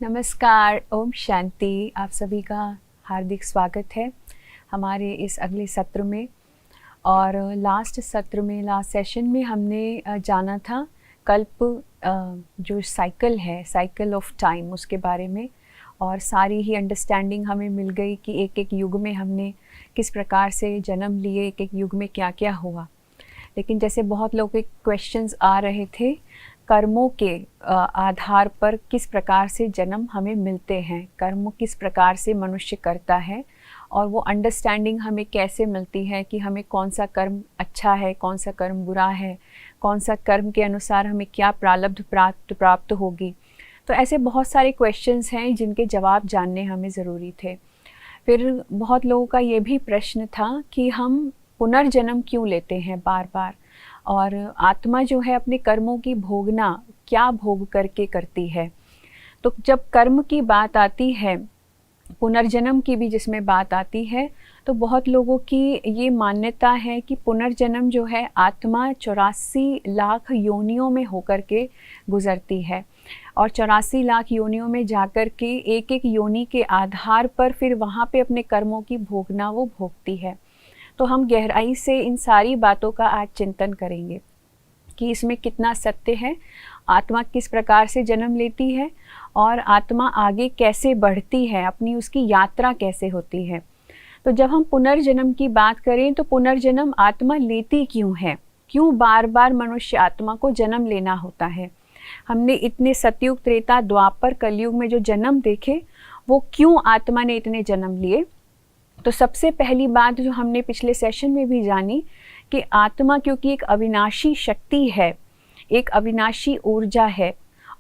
नमस्कार, ओम शांति। आप सभी का हार्दिक स्वागत है हमारे इस अगले सत्र में। और लास्ट सेशन में हमने जाना था कल्प जो साइकिल है, साइकिल ऑफ टाइम, उसके बारे में। और सारी ही अंडरस्टैंडिंग हमें मिल गई कि एक एक युग में हमने किस प्रकार से जन्म लिए, एक एक युग में क्या क्या हुआ। लेकिन जैसे बहुत लोगों के क्वेश्चंस आ रहे थे, कर्मों के आधार पर किस प्रकार से जन्म हमें मिलते हैं, कर्म किस प्रकार से मनुष्य करता है, और वो अंडरस्टैंडिंग हमें कैसे मिलती है कि हमें कौन सा कर्म अच्छा है, कौन सा कर्म बुरा है, कौन सा कर्म के अनुसार हमें क्या प्रारब्ध प्राप्त होगी। तो ऐसे बहुत सारे क्वेश्चंस हैं जिनके जवाब जानने हमें ज़रूरी थे। फिर बहुत लोगों का ये भी प्रश्न था कि हम पुनर्जन्म क्यों लेते हैं बार बार, और आत्मा जो है अपने कर्मों की भोगना क्या भोग करके करती है। तो जब कर्म की बात आती है, पुनर्जन्म की भी जिसमें बात आती है, तो बहुत लोगों की ये मान्यता है कि पुनर्जन्म जो है आत्मा 84 लाख योनियों में होकर के गुजरती है, और 84 लाख योनियों में जाकर के एक एक योनि के आधार पर फिर वहाँ पे अपने कर्मों की भोगना वो भोगती है। तो हम गहराई से इन सारी बातों का आज चिंतन करेंगे कि इसमें कितना सत्य है, आत्मा किस प्रकार से जन्म लेती है और आत्मा आगे कैसे बढ़ती है, अपनी उसकी यात्रा कैसे होती है। तो जब हम पुनर्जन्म की बात करें तो पुनर्जन्म आत्मा लेती क्यों है, क्यों बार बार मनुष्य आत्मा को जन्म लेना होता है। हमने इतने सतयुग, त्रेता, द्वापर, कलयुग में जो जन्म देखे, वो क्यों आत्मा ने इतने जन्म लिए। तो सबसे पहली बात जो हमने पिछले सेशन में भी जानी कि आत्मा क्योंकि एक अविनाशी शक्ति है, एक अविनाशी ऊर्जा है,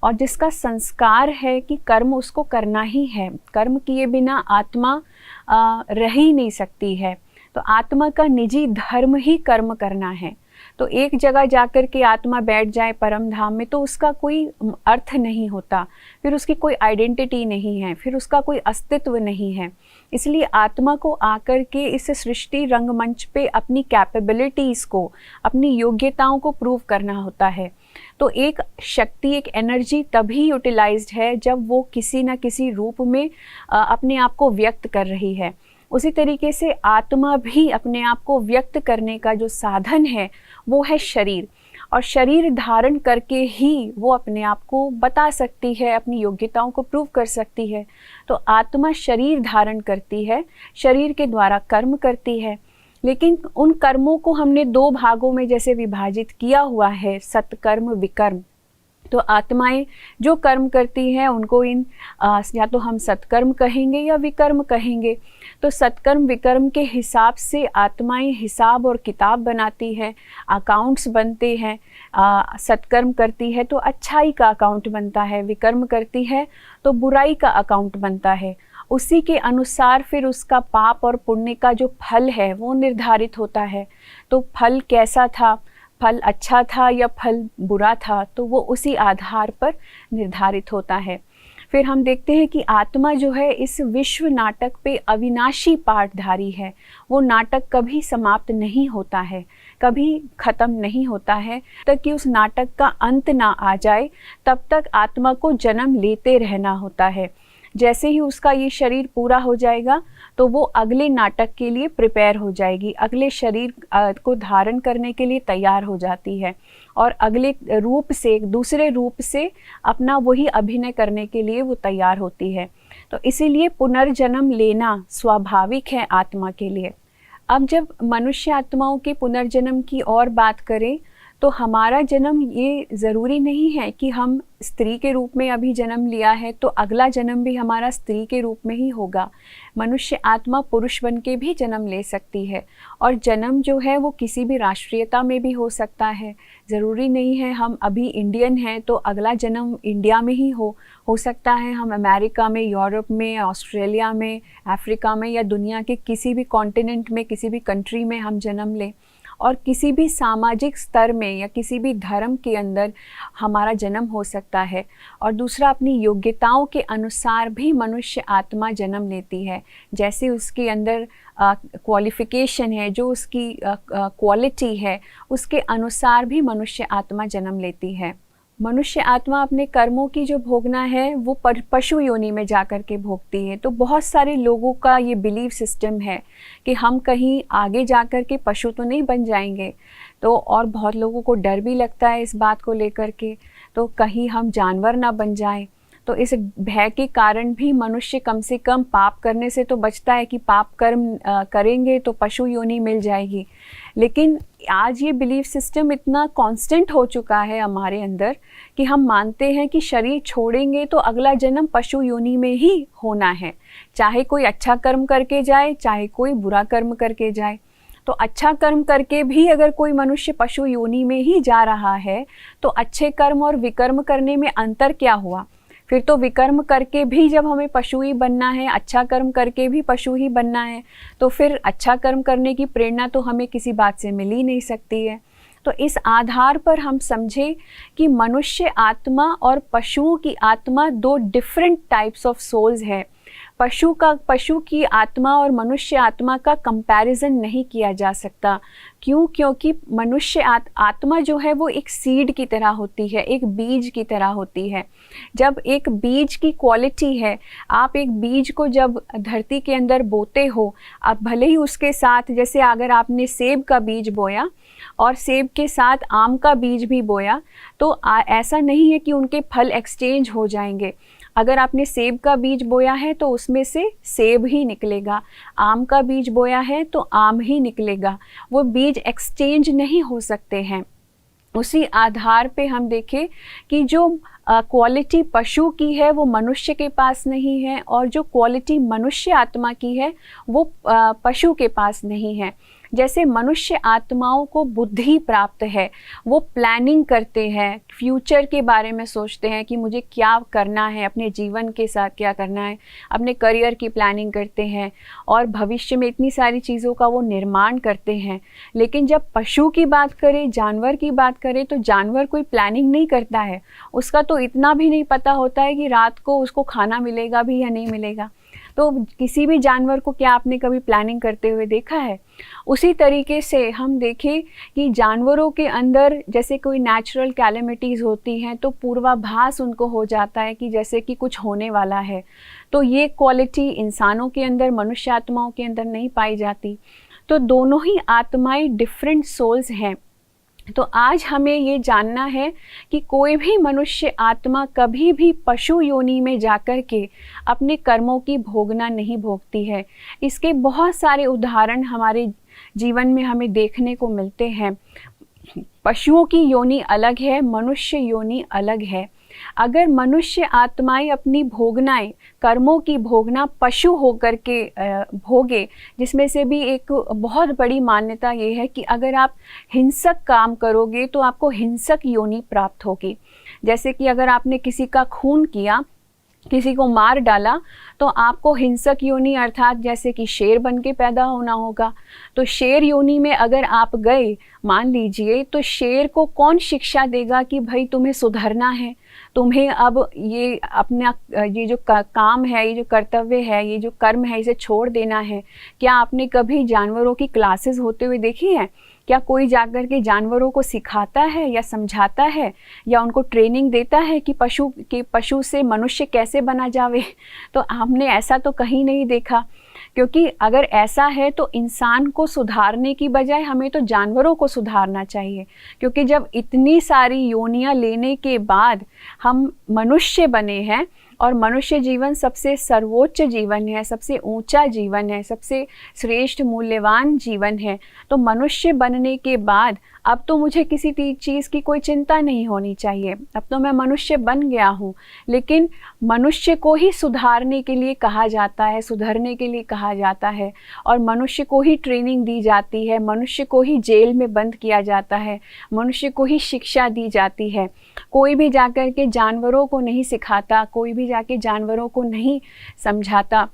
और जिसका संस्कार है कि कर्म उसको करना ही है, कर्म किए बिना आत्मा रह ही नहीं सकती है। तो आत्मा का निजी धर्म ही कर्म करना है। तो एक जगह जाकर के आत्मा बैठ जाए परम धाम में तो उसका कोई अर्थ नहीं होता, फिर उसकी कोई आइडेंटिटी नहीं है, फिर उसका कोई अस्तित्व नहीं है। इसलिए आत्मा को आकर के इस सृष्टि रंगमंच पे अपनी कैपेबिलिटीज़ को, अपनी योग्यताओं को प्रूव करना होता है। तो एक शक्ति, एक एनर्जी तभी यूटिलाइज्ड है जब वो किसी न किसी रूप में अपने आप को व्यक्त कर रही है। उसी तरीके से आत्मा भी अपने आप को व्यक्त करने का जो साधन है वो है शरीर, और शरीर धारण करके ही वो अपने आप को बता सकती है, अपनी योग्यताओं को प्रूव कर सकती है। तो आत्मा शरीर धारण करती है, शरीर के द्वारा कर्म करती है। लेकिन उन कर्मों को हमने दो भागों में जैसे विभाजित किया हुआ है, सत्कर्म, विकर्म। तो आत्माएं जो कर्म करती हैं उनको या तो हम सत्कर्म कहेंगे या विकर्म कहेंगे। तो सत्कर्म विकर्म के हिसाब से आत्माएं हिसाब और किताब बनाती है, अकाउंट्स बनते हैं। सत्कर्म करती है तो अच्छाई का अकाउंट बनता है, विकर्म करती है तो बुराई का अकाउंट बनता है। उसी के अनुसार फिर उसका पाप और पुण्य का जो फल है वो निर्धारित होता है। तो फल कैसा था, फल अच्छा था या फल बुरा था, तो वो उसी आधार पर निर्धारित होता है। फिर हम देखते हैं कि आत्मा जो है इस विश्व नाटक पे अविनाशी पाठधारी है। वो नाटक कभी समाप्त नहीं होता है, कभी ख़त्म नहीं होता है। तक कि उस नाटक का अंत ना आ जाए तब तक आत्मा को जन्म लेते रहना होता है। जैसे ही उसका ये शरीर पूरा हो जाएगा तो वो अगले नाटक के लिए प्रिपेयर हो जाएगी, अगले शरीर को धारण करने के लिए तैयार हो जाती है, और अगले रूप से, दूसरे रूप से अपना वही अभिनय करने के लिए वो तैयार होती है। तो इसीलिए पुनर्जन्म लेना स्वाभाविक है आत्मा के लिए। अब जब मनुष्य आत्माओं के पुनर्जन्म की और बात करें तो हमारा जन्म ये ज़रूरी नहीं है कि हम स्त्री के रूप में अभी जन्म लिया है तो अगला जन्म भी हमारा स्त्री के रूप में ही होगा। मनुष्य आत्मा पुरुष बन के भी जन्म ले सकती है, और जन्म जो है वो किसी भी राष्ट्रीयता में भी हो सकता है। ज़रूरी नहीं है हम अभी इंडियन हैं तो अगला जन्म इंडिया में ही हो सकता है हम अमेरिका में, यूरोप में, ऑस्ट्रेलिया में, अफ्रीका में, या दुनिया के किसी भी कॉन्टिनेंट में, किसी भी कंट्री में हम जन्म लें। और किसी भी सामाजिक स्तर में या किसी भी धर्म के अंदर हमारा जन्म हो सकता है। और दूसरा, अपनी योग्यताओं के अनुसार भी मनुष्य आत्मा जन्म लेती है। जैसे उसके अंदर क्वालिफ़िकेशन है, जो उसकी क्वालिटी है, उसके अनुसार भी मनुष्य आत्मा जन्म लेती है। मनुष्य आत्मा अपने कर्मों की जो भोगना है वो पशु योनि में जाकर के भोगती है। तो बहुत सारे लोगों का ये बिलीव सिस्टम है कि हम कहीं आगे जाकर के पशु तो नहीं बन जाएंगे। तो और बहुत लोगों को डर भी लगता है इस बात को लेकर के, तो कहीं हम जानवर ना बन जाएं। तो इस भय के कारण भी मनुष्य कम से कम पाप करने से तो बचता है कि पाप कर्म करेंगे तो पशु योनि मिल जाएगी। लेकिन आज ये बिलीफ सिस्टम इतना कांस्टेंट हो चुका है हमारे अंदर कि हम मानते हैं कि शरीर छोड़ेंगे तो अगला जन्म पशु योनि में ही होना है, चाहे कोई अच्छा कर्म करके जाए चाहे कोई बुरा कर्म करके जाए। तो अच्छा कर्म करके भी अगर कोई मनुष्य पशु योनि में ही जा रहा है तो अच्छे कर्म और विकर्म करने में अंतर क्या हुआ? फिर तो विकर्म करके भी जब हमें पशु ही बनना है, अच्छा कर्म करके भी पशु ही बनना है, तो फिर अच्छा कर्म करने की प्रेरणा तो हमें किसी बात से मिल ही नहीं सकती है। तो इस आधार पर हम समझे कि मनुष्य आत्मा और पशुओं की आत्मा दो डिफरेंट टाइप्स ऑफ सोल्स है। पशु की आत्मा और मनुष्य आत्मा का कंपैरिजन नहीं किया जा सकता। क्यों? क्योंकि मनुष्य आत्मा जो है वो एक सीड की तरह होती है, एक बीज की तरह होती है। जब एक बीज की क्वालिटी है, आप एक बीज को जब धरती के अंदर बोते हो, आप भले ही उसके साथ, जैसे अगर आपने सेब का बीज बोया और सेब के साथ आम का बीज भी बोया, तो ऐसा नहीं है कि उनके फल एक्सचेंज हो जाएंगे। अगर आपने सेब का बीज बोया है तो उसमें से सेब ही निकलेगा, आम का बीज बोया है तो आम ही निकलेगा, वो बीज एक्सचेंज नहीं हो सकते हैं। उसी आधार पे हम देखें कि जो क्वालिटी पशु की है वो मनुष्य के पास नहीं है, और जो क्वालिटी मनुष्य आत्मा की है वो पशु के पास नहीं है। जैसे मनुष्य आत्माओं को बुद्धि प्राप्त है, वो प्लानिंग करते हैं, फ्यूचर के बारे में सोचते हैं कि मुझे क्या करना है, अपने जीवन के साथ क्या करना है, अपने करियर की प्लानिंग करते हैं और भविष्य में इतनी सारी चीज़ों का वो निर्माण करते हैं। लेकिन जब पशु की बात करें, जानवर की बात करें, तो जानवर कोई प्लानिंग नहीं करता है। उसका तो इतना भी नहीं पता होता है कि रात को उसको खाना मिलेगा भी या नहीं मिलेगा। तो किसी भी जानवर को क्या आपने कभी प्लानिंग करते हुए देखा है? उसी तरीके से हम देखें कि जानवरों के अंदर जैसे कोई नेचुरल कैलेमिटीज़ होती हैं तो पूर्वाभास उनको हो जाता है कि जैसे कि कुछ होने वाला है। तो ये क्वालिटी इंसानों के अंदर, मनुष्य आत्माओं के अंदर नहीं पाई जाती। तो दोनों ही आत्माएं डिफरेंट सोल्स हैं। तो आज हमें ये जानना है कि कोई भी मनुष्य आत्मा कभी भी पशु योनि में जाकर के अपने कर्मों की भोगना नहीं भोगती है। इसके बहुत सारे उदाहरण हमारे जीवन में हमें देखने को मिलते हैं। पशुओं की योनि अलग है, मनुष्य योनि अलग है। अगर मनुष्य आत्माएं अपनी भोगनाएं, कर्मों की भोगना पशु होकर के भोगे, जिसमें से भी एक बहुत बड़ी मान्यता ये है कि अगर आप हिंसक काम करोगे तो आपको हिंसक योनि प्राप्त होगी। जैसे कि अगर आपने किसी का खून किया, किसी को मार डाला, तो आपको हिंसक योनि अर्थात जैसे कि शेर बन के पैदा होना होगा। तो शेर योनि में अगर आप गए, मान लीजिए, तो शेर को कौन शिक्षा देगा कि भाई तुम्हें सुधरना है, तुम्हें अब ये अपना ये जो काम है, ये जो कर्तव्य है, ये जो कर्म है, इसे छोड़ देना है? क्या आपने कभी जानवरों की क्लासेस होते हुए देखी है? क्या कोई जाकर के जानवरों को सिखाता है या समझाता है या उनको ट्रेनिंग देता है कि पशु से मनुष्य कैसे बना जावे? तो हमने ऐसा तो कहीं नहीं देखा। क्योंकि अगर ऐसा है तो इंसान को सुधारने की बजाय हमें तो जानवरों को सुधारना चाहिए। क्योंकि जब इतनी सारी योनियां लेने के बाद हम मनुष्य बने हैं, और मनुष्य जीवन सबसे सर्वोच्च जीवन है, सबसे ऊंचा जीवन है, सबसे श्रेष्ठ मूल्यवान जीवन है, तो मनुष्य बनने के बाद अब तो मुझे किसी चीज़ की कोई चिंता नहीं होनी चाहिए। अब तो मैं मनुष्य बन गया हूँ। लेकिन मनुष्य को ही सुधारने के लिए कहा जाता है, सुधरने के लिए कहा जाता है, और मनुष्य को ही ट्रेनिंग दी जाती है, मनुष्य को ही जेल में बंद किया जाता है, मनुष्य को ही शिक्षा दी जाती है। कोई भी जाकर के जानवरों को नहीं सिखाता, कोई भी जाके जानवरों को नहीं समझाता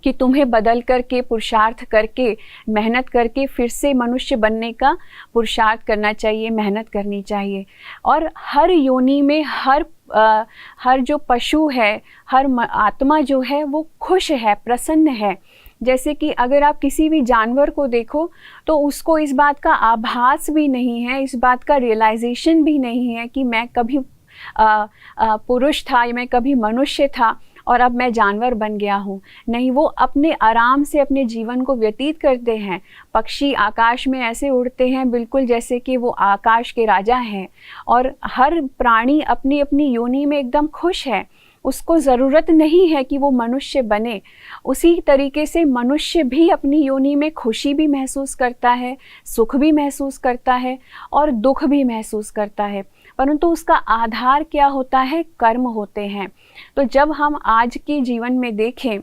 कि तुम्हें बदल करके, पुरुषार्थ करके, मेहनत करके फिर से मनुष्य बनने का पुरुषार्थ करना चाहिए, मेहनत करनी चाहिए। और हर योनि में हर जो पशु है, हर आत्मा जो है वो खुश है, प्रसन्न है। जैसे कि अगर आप किसी भी जानवर को देखो तो उसको इस बात का आभास भी नहीं है, इस बात का रियलाइजेशन भी नहीं है कि मैं कभी पुरुष था, मैं कभी मनुष्य था और अब मैं जानवर बन गया हूँ। नहीं, वो अपने आराम से अपने जीवन को व्यतीत करते हैं। पक्षी आकाश में ऐसे उड़ते हैं बिल्कुल जैसे कि वो आकाश के राजा हैं, और हर प्राणी अपनी अपनी योनि में एकदम खुश है। उसको ज़रूरत नहीं है कि वो मनुष्य बने। उसी तरीके से मनुष्य भी अपनी योनि में खुशी भी महसूस करता है, सुख भी महसूस करता है और दुख भी महसूस करता है, परंतु उसका आधार क्या होता है? कर्म होते हैं। तो जब हम आज के जीवन में देखें,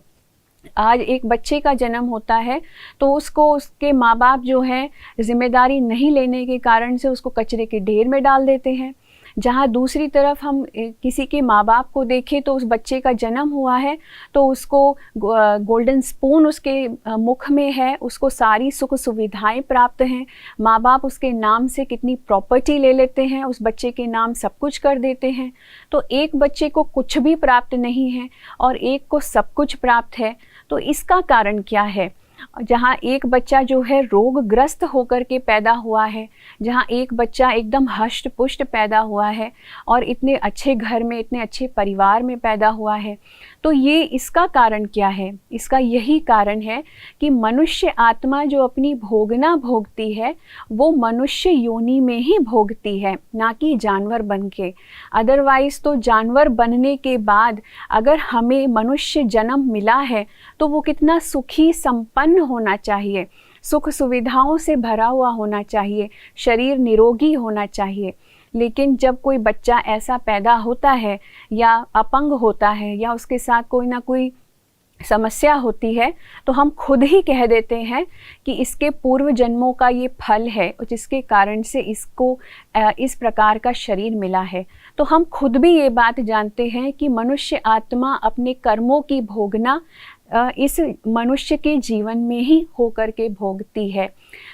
आज एक बच्चे का जन्म होता है तो उसको उसके माँ बाप जो हैं जिम्मेदारी नहीं लेने के कारण से उसको कचरे के ढेर में डाल देते हैं। जहाँ दूसरी तरफ हम किसी के माँ बाप को देखें तो उस बच्चे का जन्म हुआ है तो उसको गोल्डन स्पून उसके मुख में है, उसको सारी सुख सुविधाएं प्राप्त हैं। माँ बाप उसके नाम से कितनी प्रॉपर्टी ले लेते हैं, उस बच्चे के नाम सब कुछ कर देते हैं। तो एक बच्चे को कुछ भी प्राप्त नहीं है और एक को सब कुछ प्राप्त है। तो इसका कारण क्या है? जहाँ एक बच्चा जो है रोगग्रस्त होकर के पैदा हुआ है, जहाँ एक बच्चा एकदम हष्ट पुष्ट पैदा हुआ है और इतने अच्छे घर में, इतने अच्छे परिवार में पैदा हुआ है, तो ये इसका कारण क्या है? इसका यही कारण है कि मनुष्य आत्मा जो अपनी भोगना भोगती है वो मनुष्य योनि में ही भोगती है, ना कि जानवर बन के। अदरवाइज़ तो जानवर बनने के बाद अगर हमें मनुष्य जन्म मिला है तो वो कितना सुखी संपन्न होना चाहिए, सुख सुविधाओं से भरा हुआ होना चाहिए, शरीर निरोगी होना चाहिए। लेकिन जब कोई बच्चा ऐसा पैदा होता है या अपंग होता है या उसके साथ कोई ना कोई समस्या होती है तो हम खुद ही कह देते हैं कि इसके पूर्व जन्मों का ये फल है जिसके कारण से इसको इस प्रकार का शरीर मिला है। तो हम खुद भी ये बात जानते हैं कि मनुष्य आत्मा अपने कर्मों की भोगना इस मनुष्य के जीवन में ही होकर के भोगती है।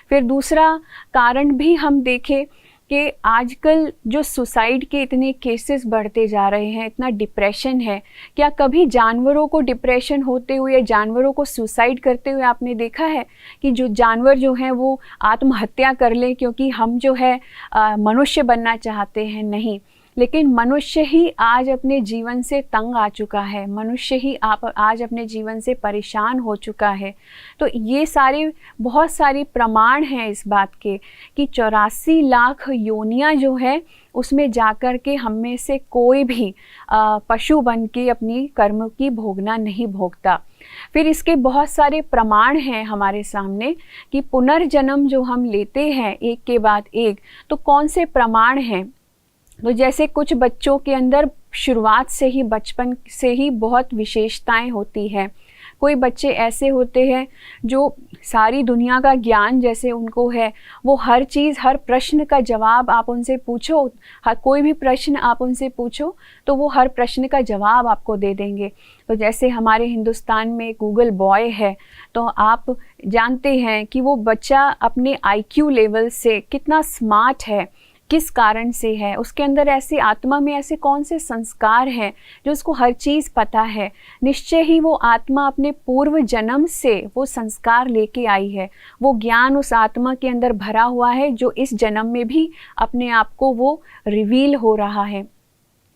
फिर दूसरा कारण भी हम देखें कि आजकल जो सुसाइड के इतने केसेस बढ़ते जा रहे हैं, इतना डिप्रेशन है, क्या कभी जानवरों को डिप्रेशन होते हुए या जानवरों को सुसाइड करते हुए आपने देखा है कि जो जानवर जो हैं वो आत्महत्या कर लें क्योंकि हम जो है मनुष्य बनना चाहते हैं? नहीं, लेकिन मनुष्य ही आज अपने जीवन से तंग आ चुका है, मनुष्य ही आज अपने जीवन से परेशान हो चुका है। तो ये सारे बहुत सारे प्रमाण हैं इस बात के कि 84 लाख योनियां जो है उसमें जाकर के हम में से कोई भी पशु बन के अपनी कर्म की भोगना नहीं भोगता। फिर इसके बहुत सारे प्रमाण हैं हमारे सामने कि पुनर्जन्म जो हम लेते हैं एक के बाद एक, तो कौन से प्रमाण हैं? तो जैसे कुछ बच्चों के अंदर शुरुआत से ही, बचपन से ही बहुत विशेषताएं होती हैं। कोई बच्चे ऐसे होते हैं जो सारी दुनिया का ज्ञान जैसे उनको है, वो हर चीज़, हर प्रश्न का जवाब आप उनसे पूछो, कोई भी प्रश्न आप उनसे पूछो तो वो हर प्रश्न का जवाब आपको दे देंगे। तो जैसे हमारे हिंदुस्तान में गूगल बॉय है, तो आप जानते हैं कि वो बच्चा अपने IQ लेवल से कितना स्मार्ट है, किस कारण से है, उसके अंदर ऐसे आत्मा में ऐसे कौन से संस्कार हैं जो उसको हर चीज़ पता है। निश्चय ही वो आत्मा अपने पूर्व जन्म से वो संस्कार लेके आई है, वो ज्ञान उस आत्मा के अंदर भरा हुआ है जो इस जन्म में भी अपने आप को वो रिवील हो रहा है।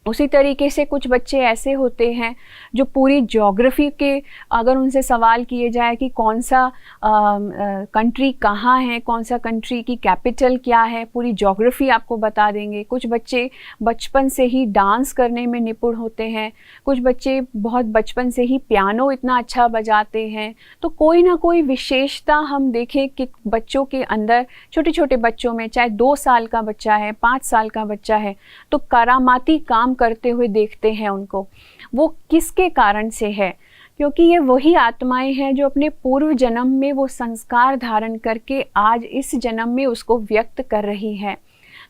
उसी तरीके से कुछ बच्चे ऐसे होते हैं जो पूरी ज्योग्राफी के, अगर उनसे सवाल किए जाए कि कौन सा कंट्री कहाँ है, कौन सा कंट्री की कैपिटल क्या है, पूरी ज्योग्राफी आपको बता देंगे। कुछ बच्चे बचपन से ही डांस करने में निपुण होते हैं, कुछ बच्चे बहुत बचपन से ही पियानो इतना अच्छा बजाते हैं। तो कोई ना कोई विशेषता हम देखें कि बच्चों के अंदर, छोटे छोटे बच्चों में, चाहे 2 साल का बच्चा है, 5 साल का बच्चा है, तो करामाती काम करते हुए देखते हैं उनको। वो किसके कारण से है? क्योंकि ये वही आत्माएं हैं जो अपने पूर्व जन्म में वो संस्कार धारण करके आज इस जन्म में उसको व्यक्त कर रही हैं।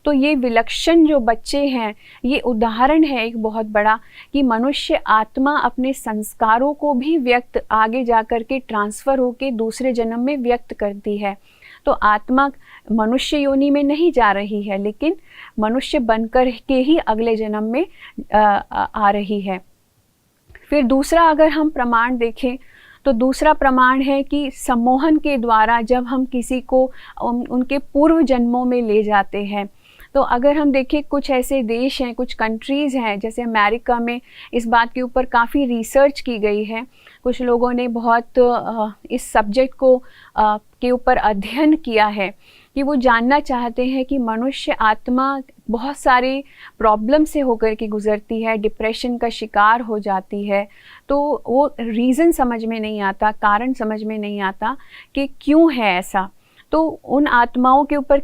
तो ये विलक्षण जो बच्चे हैं, ये उदाहरण है एक बहुत बड़ा कि मनुष्य आत्मा अपने संस्कारों को भी व्यक्त आगे जाकर के ट्रांसफ़र होके दूसरे जन्म में व्यक्त करती है। तो आत्मा मनुष्य योनि में नहीं जा रही है, लेकिन मनुष्य बनकर के ही अगले जन्म में आ रही है। फिर दूसरा अगर हम प्रमाण देखें तो दूसरा प्रमाण है कि सम्मोहन के द्वारा जब हम किसी को उनके पूर्व जन्मों में ले जाते हैं तो अगर हम देखें कुछ ऐसे देश हैं, कुछ कंट्रीज़ हैं, जैसे अमेरिका में इस बात के ऊपर काफ़ी रिसर्च की गई है। कुछ लोगों ने बहुत इस सब्जेक्ट को के ऊपर अध्ययन किया है कि वो जानना चाहते हैं कि मनुष्य आत्मा बहुत सारे प्रॉब्लम से होकर के गुज़रती है, डिप्रेशन का शिकार हो जाती है। तो वो रीज़न समझ में नहीं आता, कारण समझ में नहीं आता कि क्यों है ऐसा। तो उन आत्माओं के ऊपर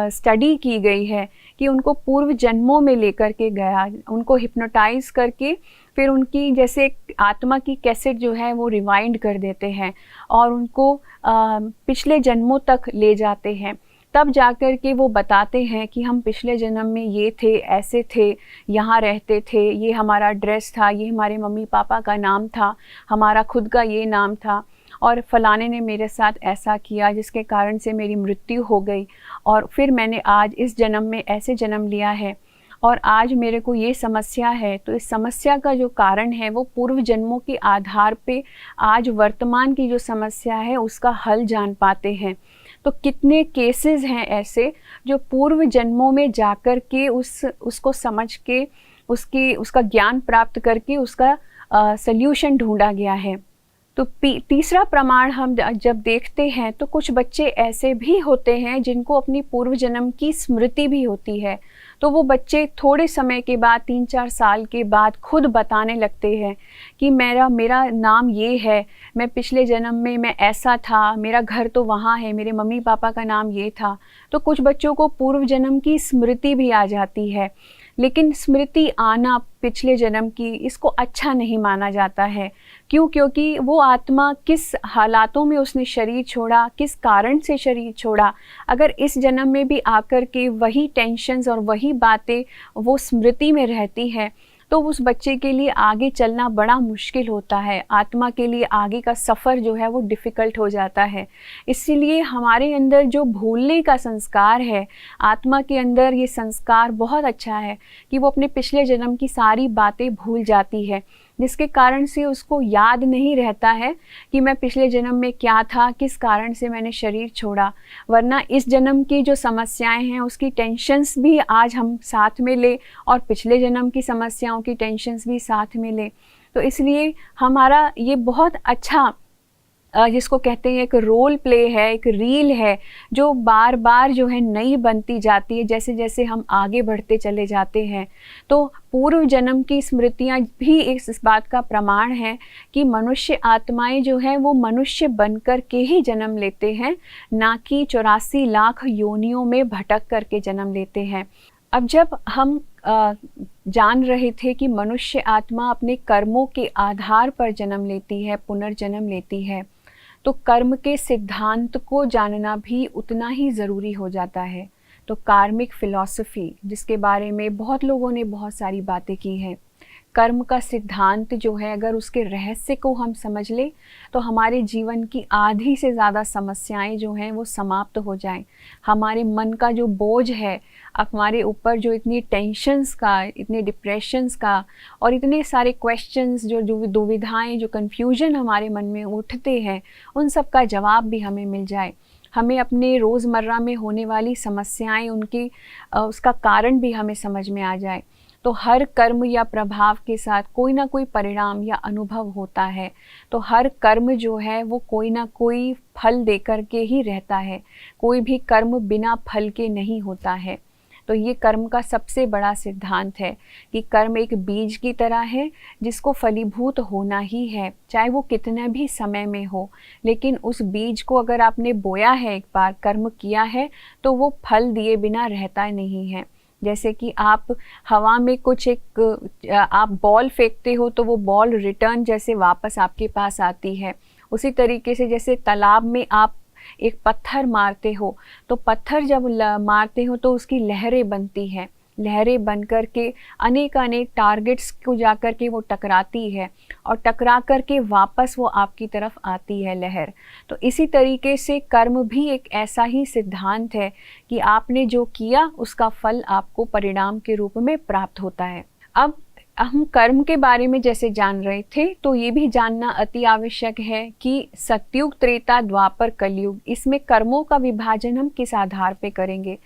स्टडी की गई है कि उनको पूर्व जन्मों में लेकर के गया, उनको हिप्नोटाइज करके फिर उनकी जैसे आत्मा की कैसेट जो है वो रिवाइंड कर देते हैं और उनको पिछले जन्मों तक ले जाते हैं। तब जाकर के वो बताते हैं कि हम पिछले जन्म में ये थे, ऐसे थे, यहाँ रहते थे, ये हमारा ड्रेस था, ये हमारे मम्मी पापा का नाम था, हमारा खुद का ये नाम था और फलाने ने मेरे साथ ऐसा किया जिसके कारण से मेरी मृत्यु हो गई और फिर मैंने आज इस जन्म में ऐसे जन्म लिया है और आज मेरे को ये समस्या है। तो इस समस्या का जो कारण है वो पूर्व जन्मों के आधार पे आज वर्तमान की जो समस्या है उसका हल जान पाते हैं। तो कितने केसेस हैं ऐसे जो पूर्व जन्मों में जाकर के उसको समझ के उसका ज्ञान प्राप्त करके उसका सल्यूशन ढूंढा गया है। तो तीसरा प्रमाण हम जब देखते हैं तो कुछ बच्चे ऐसे भी होते हैं जिनको अपनी पूर्व जन्म की स्मृति भी होती है। तो वो बच्चे थोड़े समय के बाद 3-4 साल के बाद खुद बताने लगते हैं कि मेरा नाम ये है, मैं पिछले जन्म में मैं ऐसा था, मेरा घर तो वहाँ है, मेरे मम्मी पापा का नाम ये था। तो कुछ बच्चों को पूर्व जन्म की स्मृति भी आ जाती है, लेकिन स्मृति आना पिछले जन्म की इसको अच्छा नहीं माना जाता है। क्यों? क्योंकि वो आत्मा किस हालातों में उसने शरीर छोड़ा, किस कारण से शरीर छोड़ा, अगर इस जन्म में भी आकर के वही टेंशन्स और वही बातें वो स्मृति में रहती है तो उस बच्चे के लिए आगे चलना बड़ा मुश्किल होता है। आत्मा के लिए आगे का सफ़र जो है वो डिफ़िकल्ट हो जाता है। इसीलिए हमारे अंदर जो भूलने का संस्कार है, आत्मा के अंदर ये संस्कार बहुत अच्छा है कि वो अपने पिछले जन्म की सारी बातें भूल जाती है, जिसके कारण से उसको याद नहीं रहता है कि मैं पिछले जन्म में क्या था, किस कारण से मैंने शरीर छोड़ा। वरना इस जन्म की जो समस्याएं हैं उसकी टेंशन्स भी आज हम साथ में लें और पिछले जन्म की समस्याओं की टेंशन्स भी साथ में लें। तो इसलिए हमारा ये बहुत अच्छा जिसको कहते हैं एक रोल प्ले है, एक रील है जो बार बार जो है नई बनती जाती है जैसे जैसे हम आगे बढ़ते चले जाते हैं। तो पूर्व जन्म की स्मृतियाँ भी इस बात का प्रमाण है कि मनुष्य आत्माएं जो हैं वो मनुष्य बनकर के ही जन्म लेते हैं, ना कि 84 लाख योनियों में भटक करके जन्म लेते हैं। अब जब हम जान रहे थे कि मनुष्य आत्मा अपने कर्मों के आधार पर जन्म लेती है, पुनर्जन्म लेती है, तो कर्म के सिद्धांत को जानना भी उतना ही ज़रूरी हो जाता है। तो कार्मिक फ़िलॉसफ़ी, जिसके बारे में बहुत लोगों ने बहुत सारी बातें की हैं, कर्म का सिद्धांत जो है अगर उसके रहस्य को हम समझ लें तो हमारे जीवन की आधी से ज़्यादा समस्याएं जो हैं वो समाप्त हो जाएं। हमारे मन का जो बोझ है, हमारे ऊपर जो इतनी टेंशन्स का, इतने डिप्रेशंस का और इतने सारे क्वेश्चंस जो दुविधाएं, जो कन्फ्यूजन हमारे मन में उठते हैं, उन सब का जवाब भी हमें मिल जाए। हमें अपने रोज़मर्रा में होने वाली समस्याएं, उसका कारण भी हमें समझ में आ जाए। तो हर कर्म या प्रभाव के साथ कोई ना कोई परिणाम या अनुभव होता है। तो हर कर्म जो है वो कोई ना कोई फल देकर के ही रहता है। कोई भी कर्म बिना फल के नहीं होता है। तो ये कर्म का सबसे बड़ा सिद्धांत है कि कर्म एक बीज की तरह है जिसको फलीभूत होना ही है, चाहे वो कितने भी समय में हो। लेकिन उस बीज को अगर आपने बोया है, एक बार कर्म किया है, तो वो फल दिए बिना रहता नहीं है। जैसे कि आप हवा में आप बॉल फेंकते हो तो वो बॉल रिटर्न जैसे वापस आपके पास आती है। उसी तरीके से जैसे तालाब में आप एक पत्थर मारते हो तो पत्थर जब मारते हो तो उसकी लहरें बनती हैं। लहरें बन कर के अनेक टारगेट्स को जाकर के वो टकराती है और टकरा कर के वापस वो आपकी तरफ आती है लहर। तो इसी तरीके से कर्म भी एक ऐसा ही सिद्धांत है कि आपने जो किया उसका फल आपको परिणाम के रूप में प्राप्त होता है। अब हम कर्म के बारे में जैसे जान रहे थे, तो ये भी जानना अति आवश्यक है कि सतयुग, त्रेता, द्वापर, कलयुग, इसमें कर्मों का विभाजन हम किस आधार पे करेंगे।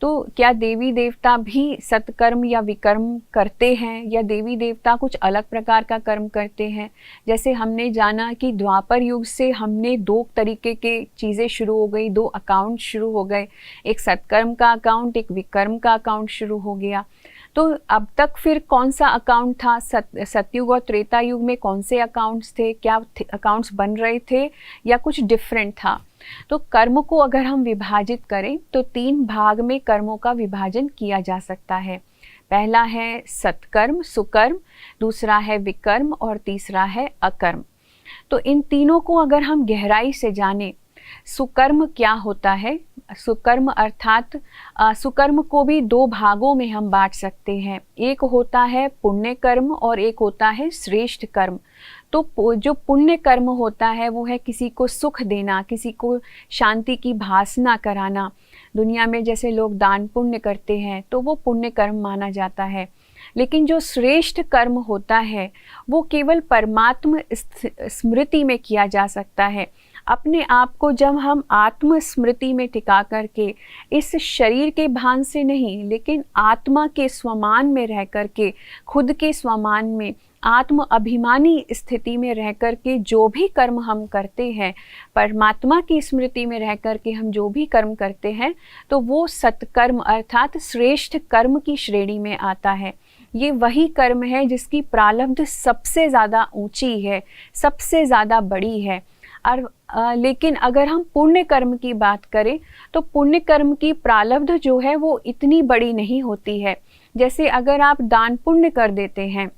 तो क्या देवी देवता भी सत्कर्म या विकर्म करते हैं, या देवी देवता कुछ अलग प्रकार का कर्म करते हैं। जैसे हमने जाना कि द्वापर युग से हमने दो तरीके के चीज़ें शुरू हो गई, दो अकाउंट शुरू हो गए, एक सत्कर्म का अकाउंट, एक विकर्म का अकाउंट शुरू हो गया। तो अब तक फिर कौन सा अकाउंट था, सतयुग और त्रेता युग में कौन से अकाउंट्स थे, क्या अकाउंट्स बन रहे थे या कुछ डिफरेंट था। तो कर्म को अगर हम विभाजित करें तो 3 भाग में कर्मों का विभाजन किया जा सकता है। पहला है सत्कर्म, सुकर्म, दूसरा है विकर्म और तीसरा है अकर्म। तो इन तीनों को अगर हम गहराई से जानें, सुकर्म क्या होता है। सुकर्म अर्थात सुकर्म को भी 2 भागों में हम बांट सकते हैं। एक होता है पुण्य कर्म और एक होता है श्रेष्ठ कर्म। तो जो पुण्य कर्म होता है वो है किसी को सुख देना, किसी को शांति की भासना कराना। दुनिया में जैसे लोग दान पुण्य करते हैं तो वो पुण्य कर्म माना जाता है। लेकिन जो श्रेष्ठ कर्म होता है वो केवल परमात्म स्मृति में किया जा सकता है। अपने आप को जब हम आत्म स्मृति में टिका करके, इस शरीर के भान से नहीं लेकिन आत्मा के स्वमान में रह करके, खुद के स्वमान में आत्म अभिमानी स्थिति में रह करके जो भी कर्म हम करते हैं, परमात्मा की स्मृति में रह करके हम जो भी कर्म करते हैं, तो वो सत्कर्म अर्थात श्रेष्ठ कर्म की श्रेणी में आता है। ये वही कर्म है जिसकी प्रारब्ध सबसे ज़्यादा ऊंची है, सबसे ज़्यादा बड़ी है। और लेकिन अगर हम पुण्य कर्म की बात करें तो पुण्य कर्म की प्रारब्ध जो है वो इतनी बड़ी नहीं होती है। जैसे अगर आप दान पुण्य कर देते हैं,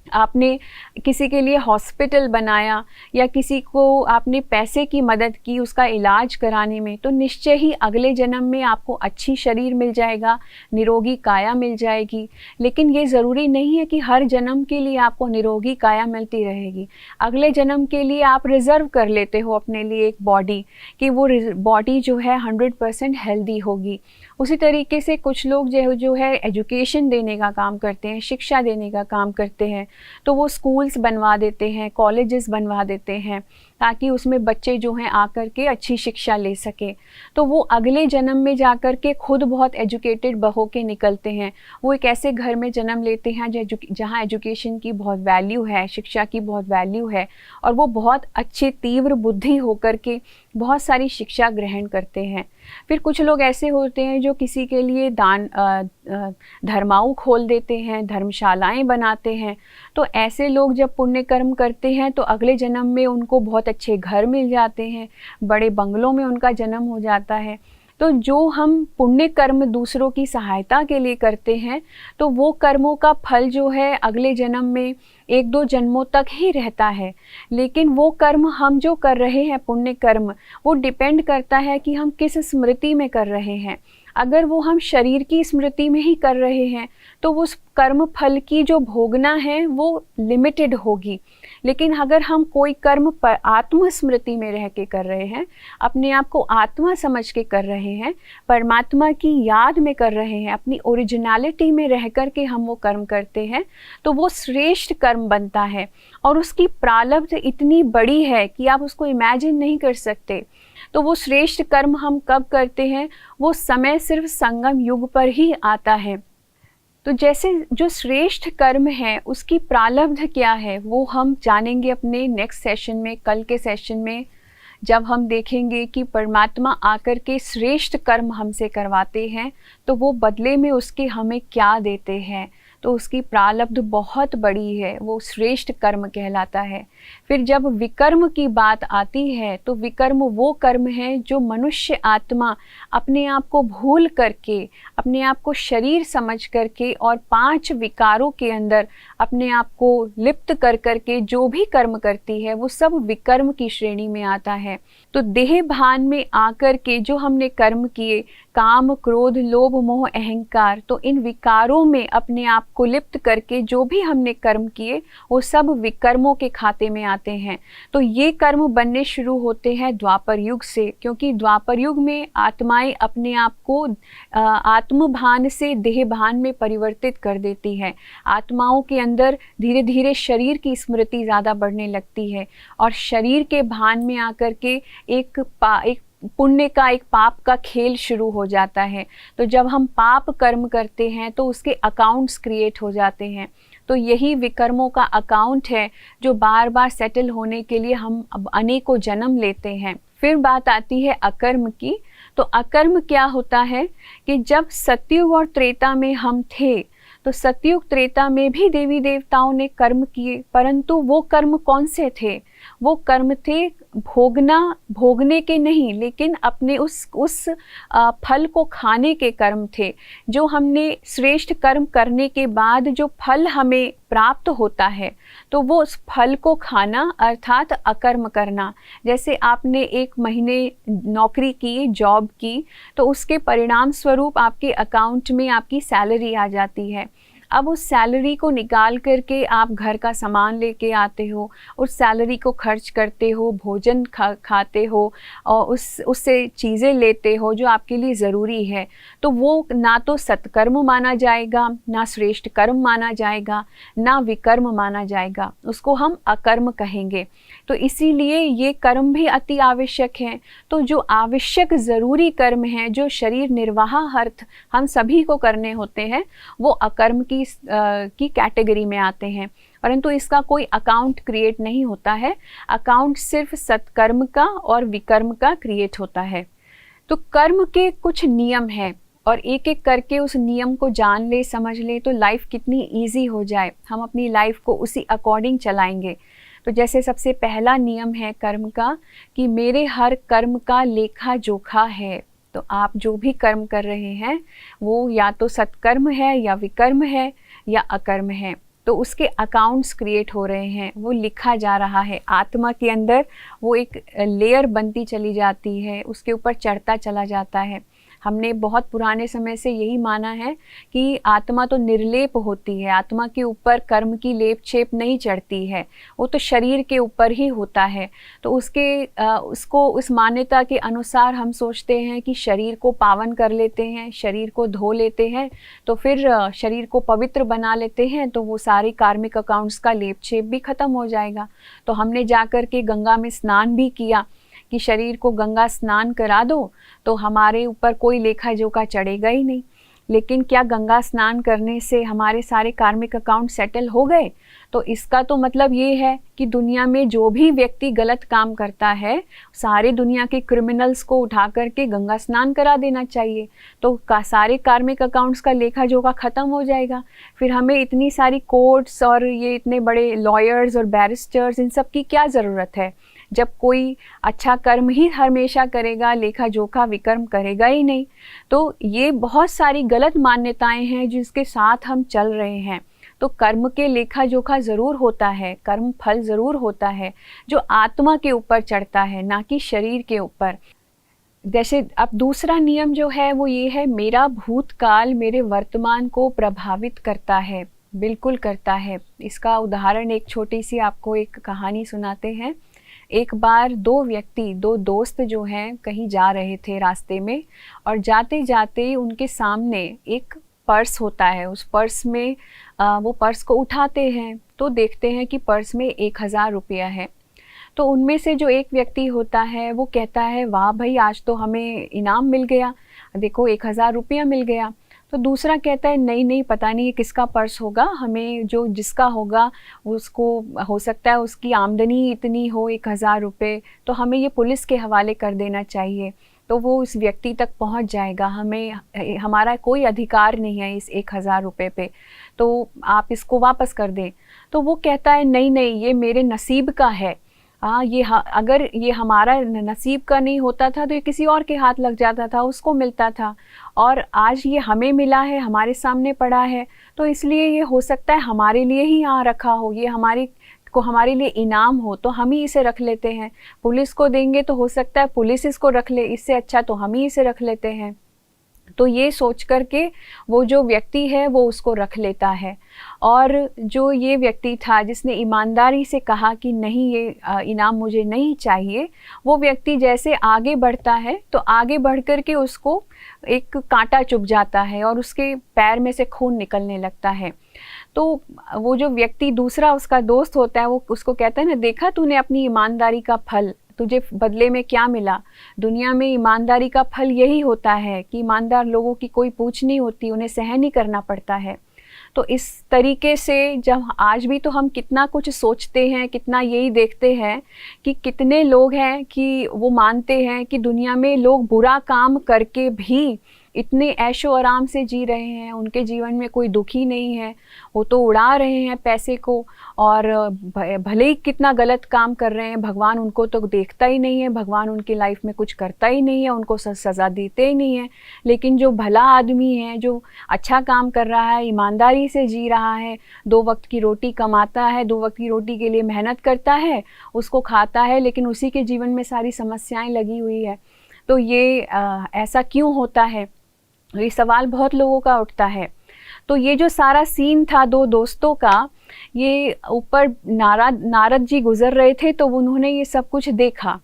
आपने किसी के लिए हॉस्पिटल बनाया या किसी को आपने पैसे की मदद की उसका इलाज कराने में, तो निश्चय ही अगले जन्म में आपको अच्छी शरीर मिल जाएगा, निरोगी काया मिल जाएगी। लेकिन ये ज़रूरी नहीं है कि हर जन्म के लिए आपको निरोगी काया मिलती रहेगी। अगले जन्म के लिए आप रिज़र्व कर लेते हो अपने लिए एक बॉडी, कि वो बॉडी जो है 100% हेल्दी होगी। उसी तरीके से कुछ लोग जो है एजुकेशन देने का काम करते हैं, शिक्षा देने का काम करते हैं, तो वो स्कूल्स बनवा देते हैं, कॉलेजेस बनवा देते हैं, ताकि उसमें बच्चे जो हैं आकर के अच्छी शिक्षा ले सकें। तो वो अगले जन्म में जाकर के खुद बहुत एजुकेटेड हो के निकलते हैं। वो एक ऐसे घर में जन्म लेते हैं जहाँ एजुकेशन की बहुत वैल्यू है, शिक्षा की बहुत वैल्यू है, और वो बहुत अच्छे तीव्र बुद्धि होकर के बहुत सारी शिक्षा ग्रहण करते हैं। फिर कुछ लोग ऐसे होते हैं जो किसी के लिए धर्माऊ खोल देते हैं, धर्मशालाएं बनाते हैं। तो ऐसे लोग जब पुण्य कर्म करते हैं तो अगले जन्म में उनको बहुत अच्छे घर मिल जाते हैं, बड़े बंगलों में उनका जन्म हो जाता है। तो जो हम पुण्य कर्म दूसरों की सहायता के लिए करते हैं, तो वो कर्मों का फल जो है अगले जन्म में 1-2 जन्मों तक ही रहता है। लेकिन वो कर्म हम जो कर रहे हैं, पुण्य कर्म, वो डिपेंड करता है कि हम किस स्मृति में कर रहे हैं। अगर वो हम शरीर की स्मृति में ही कर रहे हैं तो उस कर्म फल की जो भोगना है वो लिमिटेड होगी। लेकिन अगर हम कोई कर्म पर आत्म स्मृति में रह के कर रहे हैं, अपने आप को आत्मा समझ के कर रहे हैं, परमात्मा की याद में कर रहे हैं, अपनी ओरिजिनलिटी में रह कर के हम वो कर्म करते हैं, तो वो श्रेष्ठ कर्म बनता है। और उसकी प्रारब्ध इतनी बड़ी है कि आप उसको इमेजिन नहीं कर सकते। तो वो श्रेष्ठ कर्म हम कब करते हैं, वो समय सिर्फ संगम युग पर ही आता है। तो जैसे जो श्रेष्ठ कर्म है उसकी प्रारब्ध क्या है वो हम जानेंगे अपने नेक्स्ट सेशन में, कल के सेशन में, जब हम देखेंगे कि परमात्मा आकर के श्रेष्ठ कर्म हमसे करवाते हैं तो वो बदले में उसके हमें क्या देते हैं। तो उसकी प्रारब्ध बहुत बड़ी है, वो श्रेष्ठ कर्म कहलाता है। फिर जब विकर्म की बात आती है तो विकर्म वो कर्म है जो मनुष्य आत्मा अपने आप को भूल करके, अपने आप को शरीर समझ करके और 5 विकारों के अंदर अपने आप को लिप्त कर करके जो भी कर्म करती है वो सब विकर्म की श्रेणी में आता है। तो देह भान में आकर के जो हमने कर्म किए, काम, क्रोध, लोभ, मोह, अहंकार, तो इन विकारों में अपने आप को लिप्त करके जो भी हमने कर्म किए वो सब विकर्मों के खाते में आते हैं। तो ये कर्म बनने शुरू होते हैं द्वापर युग से, क्योंकि द्वापर युग में आत्माएं अपने आप को आत्म भान से देह भान में परिवर्तित कर देती है। आत्माओं के अंदर धीरे धीरे शरीर की स्मृति ज़्यादा बढ़ने लगती है और शरीर के भान में आकर के एक पुण्य का, एक पाप का खेल शुरू हो जाता है। तो जब हम पाप कर्म करते हैं तो उसके अकाउंट्स क्रिएट हो जाते हैं। तो यही विकर्मों का अकाउंट है जो बार बार सेटल होने के लिए हम अब अनेकों जन्म लेते हैं। फिर बात आती है अकर्म की। तो अकर्म क्या होता है कि जब सतयुग और त्रेता में हम थे तो सतयुग त्रेता में भी देवी देवताओं ने कर्म किए, परंतु वो कर्म कौन से थे? वो कर्म थे भोगने के नहीं, लेकिन अपने उस फल को खाने के कर्म थे। जो हमने श्रेष्ठ कर्म करने के बाद जो फल हमें प्राप्त होता है तो वो उस फल को खाना अर्थात अकर्म करना। जैसे आपने 1 महीने नौकरी की, जॉब की, तो उसके परिणाम स्वरूप आपके अकाउंट में आपकी सैलरी आ जाती है। अब उस सैलरी को निकाल करके आप घर का सामान लेके आते हो, उस सैलरी को खर्च करते हो, भोजन खाते हो और उससे चीज़ें लेते हो जो आपके लिए ज़रूरी है। तो वो ना तो सत्कर्म माना जाएगा, ना श्रेष्ठ कर्म माना जाएगा, ना विकर्म माना जाएगा, उसको हम अकर्म कहेंगे। तो इसीलिए ये कर्म भी अति आवश्यक हैं। तो जो आवश्यक ज़रूरी कर्म हैं, जो शरीर निर्वाह अर्थ हम सभी को करने होते हैं, वो अकर्म की कैटेगरी में आते हैं। परंतु इसका कोई अकाउंट क्रिएट नहीं होता है। अकाउंट सिर्फ सत्कर्म का और विकर्म का क्रिएट होता है। तो कर्म के कुछ नियम हैं और एक एक करके उस नियम को जान ले, समझ ले तो लाइफ कितनी ईजी हो जाए। हम अपनी लाइफ को उसी अकॉर्डिंग चलाएंगे। तो जैसे सबसे पहला नियम है कर्म का कि मेरे हर कर्म का लेखा जोखा है। तो आप जो भी कर्म कर रहे हैं वो या तो सत्कर्म है या विकर्म है या अकर्म है, तो उसके अकाउंट्स क्रिएट हो रहे हैं, वो लिखा जा रहा है। आत्मा के अंदर वो एक लेयर बनती चली जाती है, उसके ऊपर चढ़ता चला जाता है। हमने बहुत पुराने समय से यही माना है कि आत्मा तो निर्लेप होती है, आत्मा के ऊपर कर्म की लेप छेप नहीं चढ़ती है, वो तो शरीर के ऊपर ही होता है। तो उसको उस मान्यता के अनुसार हम सोचते हैं कि शरीर को पावन कर लेते हैं, शरीर को धो लेते हैं, तो फिर शरीर को पवित्र बना लेते हैं, तो वो सारी कार्मिक अकाउंट्स का लेप छेप भी खत्म हो जाएगा। तो हमने जाकर के गंगा में स्नान भी किया कि शरीर को गंगा स्नान करा दो तो हमारे ऊपर कोई लेखा जोखा चढ़ेगा ही नहीं। लेकिन क्या गंगा स्नान करने से हमारे सारे कार्मिक अकाउंट सेटल हो गए? तो इसका तो मतलब ये है कि दुनिया में जो भी व्यक्ति गलत काम करता है, सारे दुनिया के क्रिमिनल्स को उठा करके गंगा स्नान करा देना चाहिए, तो सारे कार्मिक अकाउंट्स का लेखा जोखा ख़त्म हो जाएगा। फिर हमें इतनी सारी कोर्ट्स और ये इतने बड़े लॉयर्स और बैरिस्टर्स, इन सब की क्या ज़रूरत है जब कोई अच्छा कर्म ही हमेशा करेगा, लेखा जोखा विकर्म करेगा ही नहीं। तो ये बहुत सारी गलत मान्यताएं हैं जिसके साथ हम चल रहे हैं। तो कर्म के लेखा जोखा ज़रूर होता है, कर्म फल ज़रूर होता है जो आत्मा के ऊपर चढ़ता है, ना कि शरीर के ऊपर। जैसे अब दूसरा नियम जो है वो ये है, मेरा भूतकाल मेरे वर्तमान को प्रभावित करता है। बिल्कुल करता है। इसका उदाहरण एक छोटी सी आपको एक कहानी सुनाते हैं। एक बार दो दोस्त जो हैं कहीं जा रहे थे रास्ते में, और जाते जाते उनके सामने एक पर्स होता है। उस पर्स में वो पर्स को उठाते हैं तो देखते हैं कि पर्स में 1000 रुपया है। तो उनमें से जो एक व्यक्ति होता है वो कहता है, वाह भाई, आज तो हमें इनाम मिल गया, देखो 1000 रुपया मिल गया। तो दूसरा कहता है, नहीं नहीं, पता नहीं ये किसका पर्स होगा, हमें जो जिसका होगा उसको हो सकता है उसकी आमदनी इतनी हो 1000 रुपये, तो हमें ये पुलिस के हवाले कर देना चाहिए, तो वो उस व्यक्ति तक पहुंच जाएगा, हमें हमारा कोई अधिकार नहीं है इस 1000 रुपये पे, तो आप इसको वापस कर दें। तो वो कहता है, नहीं नहीं, ये मेरे नसीब का है। अगर ये हमारा नसीब का नहीं होता था तो ये किसी और के हाथ लग जाता था, उसको मिलता था, और आज ये हमें मिला है, हमारे सामने पड़ा है, तो इसलिए ये हो सकता है हमारे लिए ही यहाँ रखा हो, ये हमारे लिए इनाम हो, तो हम ही इसे रख लेते हैं। पुलिस को देंगे तो हो सकता है पुलिस इसको रख ले, इससे अच्छा तो हम ही इसे रख लेते हैं। तो ये सोच करके वो जो व्यक्ति है वो उसको रख लेता है। और जो ये व्यक्ति था जिसने ईमानदारी से कहा कि नहीं, ये इनाम मुझे नहीं चाहिए, वो व्यक्ति जैसे आगे बढ़ता है तो आगे बढ़ कर के उसको एक कांटा चुभ जाता है और उसके पैर में से खून निकलने लगता है। तो वो जो व्यक्ति दूसरा उसका दोस्त होता है वो उसको कहता है ना, देखा तूने अपनी ईमानदारी का फल, तुझे बदले में क्या मिला। दुनिया में ईमानदारी का फल यही होता है कि ईमानदार लोगों की कोई पूछ नहीं होती, उन्हें सहन ही करना पड़ता है। तो इस तरीके से जब आज भी तो हम कितना कुछ सोचते हैं, कितना यही देखते हैं कि कितने लोग हैं कि वो मानते हैं कि दुनिया में लोग बुरा काम करके भी इतने ऐशो आराम से जी रहे हैं, उनके जीवन में कोई दुखी नहीं है, वो तो उड़ा रहे हैं पैसे को, और भले ही कितना गलत काम कर रहे हैं, भगवान उनको तो देखता ही नहीं है, भगवान उनकी लाइफ में कुछ करता ही नहीं है, उनको सज़ा देते ही नहीं है। लेकिन जो भला आदमी है, जो अच्छा काम कर रहा है, ईमानदारी से जी रहा है, 2 वक्त की रोटी कमाता है, 2 वक्त की रोटी के लिए मेहनत करता है, उसको खाता है, लेकिन उसी के जीवन में सारी समस्याएं लगी हुई है। तो ये ऐसा क्यों होता है, ये सवाल बहुत लोगों का उठता है। तो ये जो सारा सीन था 2 दोस्तों का, ये ऊपर नारद जी गुजर रहे थे, तो उन्होंने ये सब कुछ देखा।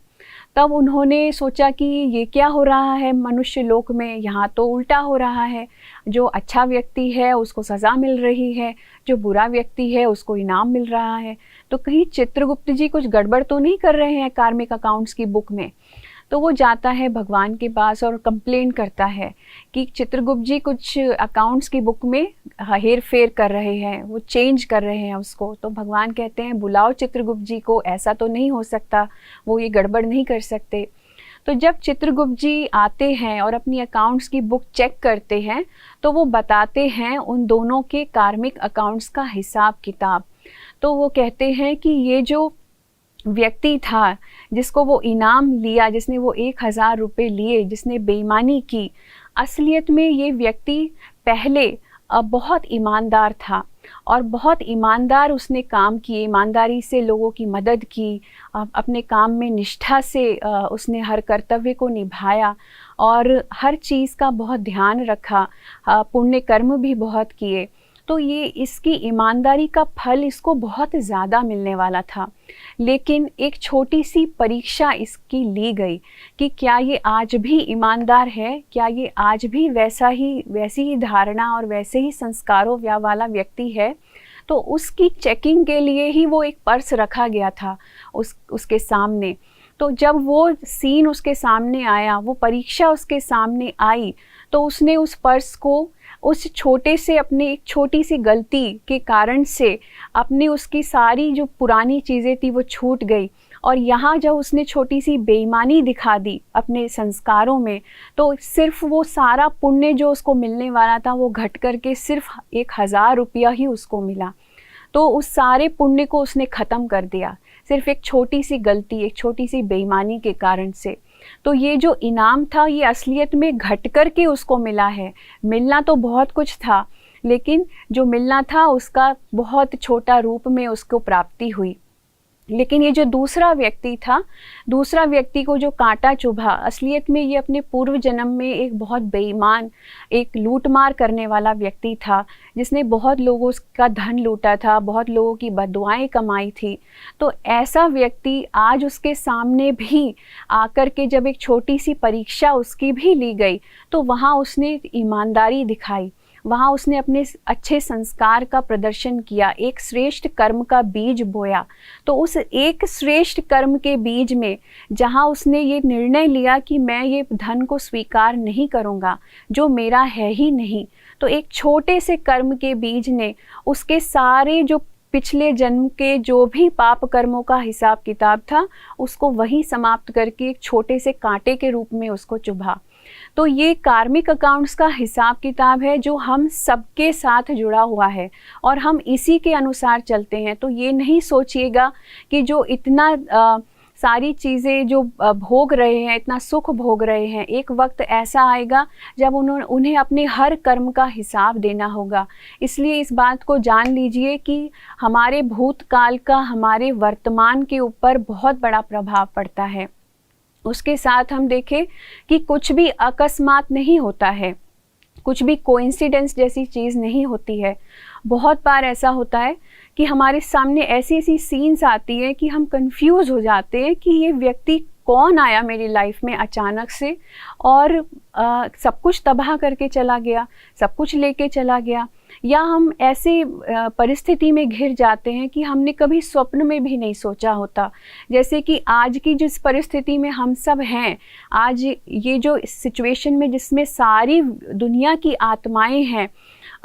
तब उन्होंने सोचा कि ये क्या हो रहा है मनुष्य लोक में, यहाँ तो उल्टा हो रहा है। जो अच्छा व्यक्ति है उसको सज़ा मिल रही है, जो बुरा व्यक्ति है उसको इनाम मिल रहा है। तो कहीं चित्रगुप्त जी कुछ गड़बड़ तो नहीं कर रहे हैं कार्मिक अकाउंट्स की बुक में। तो वो जाता है भगवान के पास और कंप्लेन करता है कि चित्रगुप्त जी कुछ अकाउंट्स की बुक में हेर फेर कर रहे हैं, वो चेंज कर रहे हैं उसको। तो भगवान कहते हैं बुलाओ चित्रगुप्त जी को, ऐसा तो नहीं हो सकता, वो ये गड़बड़ नहीं कर सकते। तो जब चित्रगुप्त जी आते हैं और अपनी अकाउंट्स की बुक चेक करते हैं, तो वो बताते हैं उन दोनों के कार्मिक अकाउंट्स का हिसाब किताब। तो वो कहते हैं कि ये जो व्यक्ति था जिसको वो इनाम लिया, जिसने वो 1000 रुपये लिए, जिसने बेईमानी की, असलियत में ये व्यक्ति पहले बहुत ईमानदार था और बहुत ईमानदार उसने काम किए, ईमानदारी से लोगों की मदद की, अपने काम में निष्ठा से उसने हर कर्तव्य को निभाया और हर चीज़ का बहुत ध्यान रखा, पुण्य कर्म भी बहुत किए। तो ये इसकी ईमानदारी का फल इसको बहुत ज़्यादा मिलने वाला था। लेकिन एक छोटी सी परीक्षा इसकी ली गई कि क्या ये आज भी ईमानदार है, क्या ये आज भी वैसी ही धारणा और वैसे ही संस्कारों वाला व्यक्ति है। तो उसकी चेकिंग के लिए ही वो एक पर्स रखा गया था उसके सामने। तो जब वो सीन उसके सामने आया, वो परीक्षा उसके सामने आई, तो उसने उस पर्स को उस छोटे से अपने एक छोटी सी गलती के कारण से अपने उसकी सारी जो पुरानी चीज़ें थी वो छूट गई। और यहाँ जब उसने छोटी सी बेईमानी दिखा दी अपने संस्कारों में, तो सिर्फ वो सारा पुण्य जो उसको मिलने वाला था वो घट करके सिर्फ 1000 रुपया ही उसको मिला। तो उस सारे पुण्य को उसने ख़त्म कर दिया सिर्फ एक छोटी सी गलती, एक छोटी सी बेईमानी के कारण से। तो ये जो इनाम था ये असलियत में घट कर के उसको मिला है। मिलना तो बहुत कुछ था, लेकिन जो मिलना था उसका बहुत छोटा रूप में उसको प्राप्ति हुई। लेकिन ये जो दूसरा व्यक्ति था, दूसरा व्यक्ति को जो कांटा चुभा, असलियत में ये अपने पूर्व जन्म में एक बहुत बेईमान, एक लूटमार करने वाला व्यक्ति था, जिसने बहुत लोगों का धन लूटा था, बहुत लोगों की बददुआएं कमाई थी। तो ऐसा व्यक्ति आज उसके सामने भी आकर के जब एक छोटी सी परीक्षा उसकी भी ली गई, तो वहाँ उसने ईमानदारी दिखाई, वहाँ उसने अपने अच्छे संस्कार का प्रदर्शन किया, एक श्रेष्ठ कर्म का बीज बोया। तो उस एक श्रेष्ठ कर्म के बीज में जहाँ उसने ये निर्णय लिया कि मैं ये धन को स्वीकार नहीं करूँगा जो मेरा है ही नहीं, तो एक छोटे से कर्म के बीज ने उसके सारे जो पिछले जन्म के जो भी पाप कर्मों का हिसाब किताब था उसको वही समाप्त करके एक छोटे से कांटे के रूप में उसको चुभा। तो ये कार्मिक अकाउंट्स का हिसाब किताब है जो हम सबके साथ जुड़ा हुआ है और हम इसी के अनुसार चलते हैं। तो ये नहीं सोचिएगा कि जो इतना सारी चीज़ें जो भोग रहे हैं, इतना सुख भोग रहे हैं, एक वक्त ऐसा आएगा जब उन्हें अपने हर कर्म का हिसाब देना होगा। इसलिए इस बात को जान लीजिए कि हमारे भूतकाल का हमारे वर्तमान के ऊपर बहुत बड़ा प्रभाव पड़ता है। उसके साथ हम देखें कि कुछ भी अकस्मात नहीं होता है, कुछ भी कोइंसिडेंस जैसी चीज़ नहीं होती है। बहुत बार ऐसा होता है कि हमारे सामने ऐसी ऐसी सीन्स आती है कि हम कंफ्यूज हो जाते हैं कि ये व्यक्ति कौन आया मेरी लाइफ में अचानक से और सब कुछ तबाह करके चला गया, सब कुछ लेके चला गया। या हम ऐसे परिस्थिति में घिर जाते हैं कि हमने कभी स्वप्न में भी नहीं सोचा होता। जैसे कि आज की जिस परिस्थिति में हम सब हैं, आज ये जो सिचुएशन में जिसमें सारी दुनिया की आत्माएं हैं,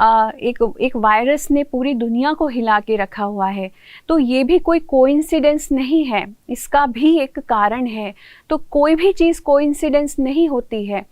एक वायरस ने पूरी दुनिया को हिला के रखा हुआ है, तो ये भी कोई कोइंसिडेंस नहीं है, इसका भी एक कारण है। तो कोई भी चीज़ कोइंसिडेंस नहीं होती है,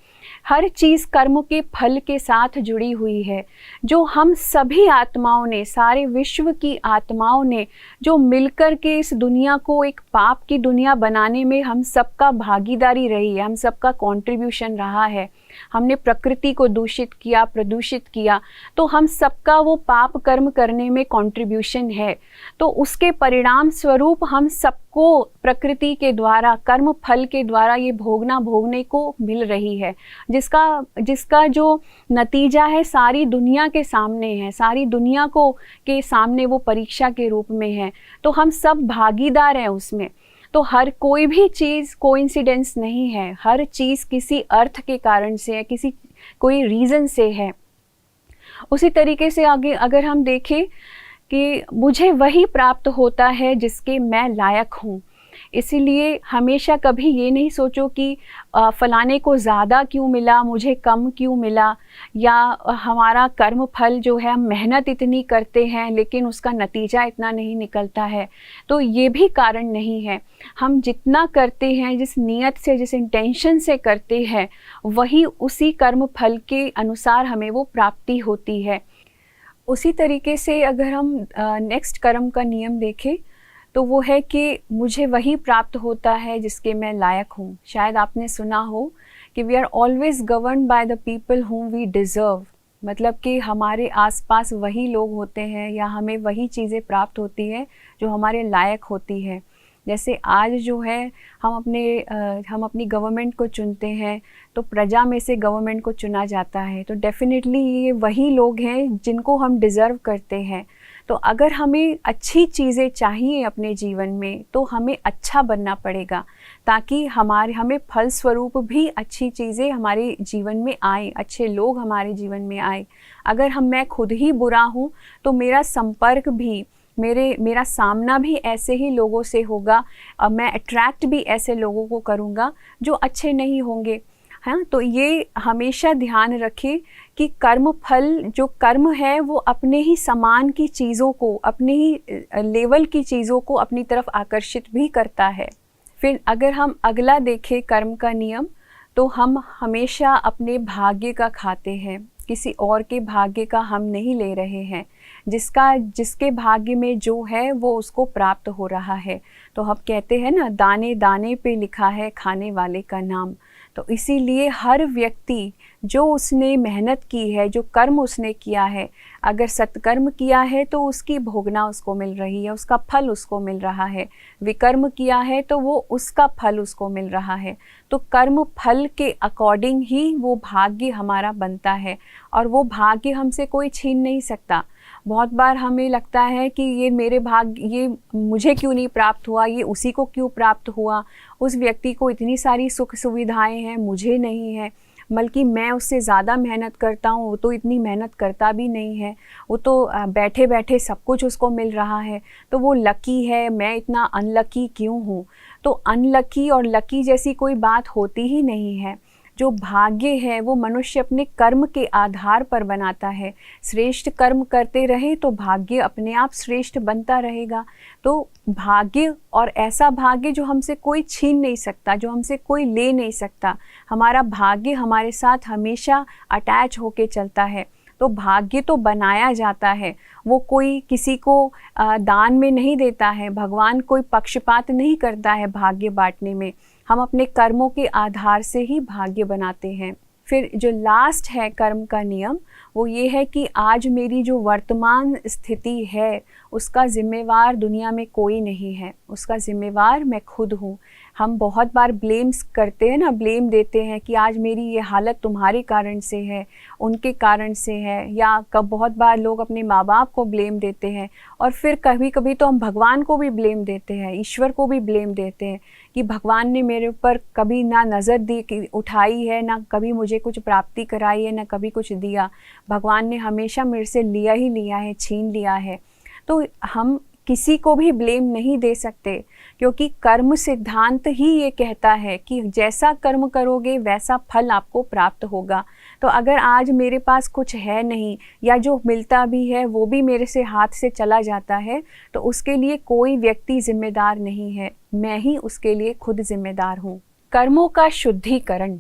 हर चीज़ कर्म के फल के साथ जुड़ी हुई है। जो हम सभी आत्माओं ने, सारे विश्व की आत्माओं ने जो मिलकर के इस दुनिया को एक पाप की दुनिया बनाने में हम सबका भागीदारी रही है, हम सबका कंट्रीब्यूशन रहा है। हमने प्रकृति को दूषित किया, प्रदूषित किया, तो हम सबका वो पाप कर्म करने में कंट्रीब्यूशन है। तो उसके परिणाम स्वरूप हम सबको प्रकृति के द्वारा, कर्म फल के द्वारा ये भोगने को मिल रही है, जिसका जो नतीजा है सारी दुनिया के सामने है, सारी दुनिया को के सामने वो परीक्षा के रूप में है। तो हम सब भागीदार हैं उसमें। तो हर कोई भी चीज़ कोइंसिडेंस नहीं है, हर चीज़ किसी अर्थ के कारण से है, कोई रीज़न से है। उसी तरीके से आगे अगर हम देखें कि मुझे वही प्राप्त होता है जिसके मैं लायक हूँ, इसीलिए हमेशा कभी ये नहीं सोचो कि फलाने को ज़्यादा क्यों मिला, मुझे कम क्यों मिला, या हमारा कर्म फल जो है हम मेहनत इतनी करते हैं लेकिन उसका नतीजा इतना नहीं निकलता है। तो ये भी कारण नहीं है। हम जितना करते हैं, जिस नियत से, जिस इंटेंशन से करते हैं, वही उसी कर्म फल के अनुसार हमें वो प्राप्ति होती है। उसी तरीके से अगर हम नेक्स्ट कर्म का नियम देखें तो वो है कि मुझे वही प्राप्त होता है जिसके मैं लायक हूँ। शायद आपने सुना हो कि we are always govern by the people whom we deserve, मतलब कि हमारे आसपास वही लोग होते हैं या हमें वही चीज़ें प्राप्त होती है जो हमारे लायक होती है। जैसे आज जो है हम अपनी गवर्नमेंट को चुनते हैं, तो प्रजा में से गवर्नमेंट को चुना जाता है, तो डेफिनेटली ये वही लोग हैं जिनको हम डिज़र्व करते हैं। तो अगर हमें अच्छी चीज़ें चाहिए अपने जीवन में तो हमें अच्छा बनना पड़ेगा, ताकि हमें फल स्वरूप भी अच्छी चीज़ें हमारे जीवन में आए, अच्छे लोग हमारे जीवन में आए। अगर मैं खुद ही बुरा हूँ तो मेरा संपर्क भी, मेरा सामना भी ऐसे ही लोगों से होगा, मैं अट्रैक्ट भी ऐसे लोगों को करूँगा जो अच्छे नहीं होंगे। हाँ, तो ये हमेशा ध्यान रखें कि कर्म फल, जो कर्म है वो अपने ही समान की चीज़ों को, अपने ही लेवल की चीज़ों को अपनी तरफ आकर्षित भी करता है। फिर अगर हम अगला देखें कर्म का नियम, तो हम हमेशा अपने भाग्य का खाते हैं, किसी और के भाग्य का हम नहीं ले रहे हैं। जिसके भाग्य में जो है वो उसको प्राप्त हो रहा है। तो हम कहते हैं ना, दाने दाने पे लिखा है खाने वाले का नाम। तो इसीलिए हर व्यक्ति जो उसने मेहनत की है, जो कर्म उसने किया है, अगर सत्कर्म किया है तो उसकी भोगना उसको मिल रही है, उसका फल उसको मिल रहा है। विकर्म किया है तो वो उसका फल उसको मिल रहा है। तो कर्म फल के अकॉर्डिंग ही वो भाग्य हमारा बनता है, और वो भाग्य हमसे कोई छीन नहीं सकता। बहुत बार हमें लगता है कि ये मेरे भाग्य, ये मुझे क्यों नहीं प्राप्त हुआ, ये उसी को क्यों प्राप्त हुआ, उस व्यक्ति को इतनी सारी सुख सुविधाएं हैं, मुझे नहीं है, बल्कि मैं उससे ज़्यादा मेहनत करता हूँ, वो तो इतनी मेहनत करता भी नहीं है, वो तो बैठे बैठे सब कुछ उसको मिल रहा है, तो वो लकी है, मैं इतना अनलकी क्यों हूँ। तो अनलकी और लकी जैसी कोई बात होती ही नहीं है। जो भाग्य है वो मनुष्य अपने कर्म के आधार पर बनाता है। श्रेष्ठ कर्म करते रहे तो भाग्य अपने आप श्रेष्ठ बनता रहेगा। तो भाग्य, और ऐसा भाग्य जो हमसे कोई छीन नहीं सकता, जो हमसे कोई ले नहीं सकता। हमारा भाग्य हमारे साथ हमेशा अटैच होके चलता है। तो भाग्य तो बनाया जाता है, वो कोई किसी को दान में नहीं देता है। भगवान कोई पक्षपात नहीं करता है भाग्य बांटने में। हम अपने कर्मों के आधार से ही भाग्य बनाते हैं। फिर जो लास्ट है कर्म का नियम, वो ये है कि आज मेरी जो वर्तमान स्थिति है उसका जिम्मेवार दुनिया में कोई नहीं है, उसका जिम्मेवार मैं खुद हूँ। हम बहुत बार ब्लेम्स करते हैं ना, ब्लेम देते हैं कि आज मेरी ये हालत तुम्हारे कारण से है, उनके कारण से है, या बहुत बार लोग अपने माँ बाप को ब्लेम देते हैं। और फिर कभी कभी तो हम भगवान को भी ब्लेम देते हैं, ईश्वर को भी ब्लेम देते हैं कि भगवान ने मेरे ऊपर कभी ना नज़र दी उठाई है, ना कभी मुझे कुछ प्राप्ति कराई है, ना कभी कुछ दिया। भगवान ने हमेशा मेरे से लिया ही लिया है, छीन लिया है। तो हम किसी को भी ब्लेम नहीं दे सकते, क्योंकि कर्म सिद्धांत ही ये कहता है कि जैसा कर्म करोगे वैसा फल आपको प्राप्त होगा। तो अगर आज मेरे पास कुछ है नहीं, या जो मिलता भी है वो भी मेरे से हाथ से चला जाता है, तो उसके लिए कोई व्यक्ति जिम्मेदार नहीं है, मैं ही उसके लिए खुद जिम्मेदार हूँ। कर्मों का शुद्धिकरण।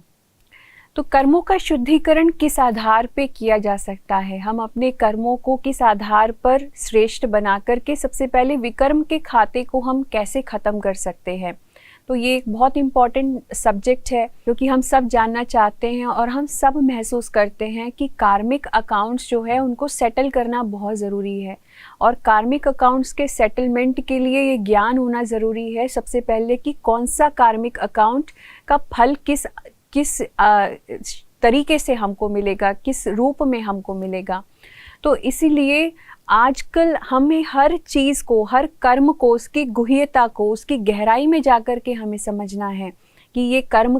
तो कर्मों का शुद्धिकरण किस आधार पे किया जा सकता है? हम अपने कर्मों को किस आधार पर श्रेष्ठ बना करके सबसे पहले विकर्म के खाते को हम कैसे ख़त्म कर सकते हैं? तो ये एक बहुत इम्पॉर्टेंट सब्जेक्ट है, क्योंकि हम सब जानना चाहते हैं और हम सब महसूस करते हैं कि कार्मिक अकाउंट्स जो है उनको सेटल करना बहुत ज़रूरी है। और कार्मिक अकाउंट्स के सेटलमेंट के लिए ये ज्ञान होना ज़रूरी है सबसे पहले कि कौन सा कार्मिक अकाउंट का फल किस तरीके से हमको मिलेगा, किस रूप में हमको मिलेगा। तो इसीलिए आजकल हमें हर चीज़ को, हर कर्म को, उसकी गुह्यता को, उसकी गहराई में जाकर के हमें समझना है कि ये कर्म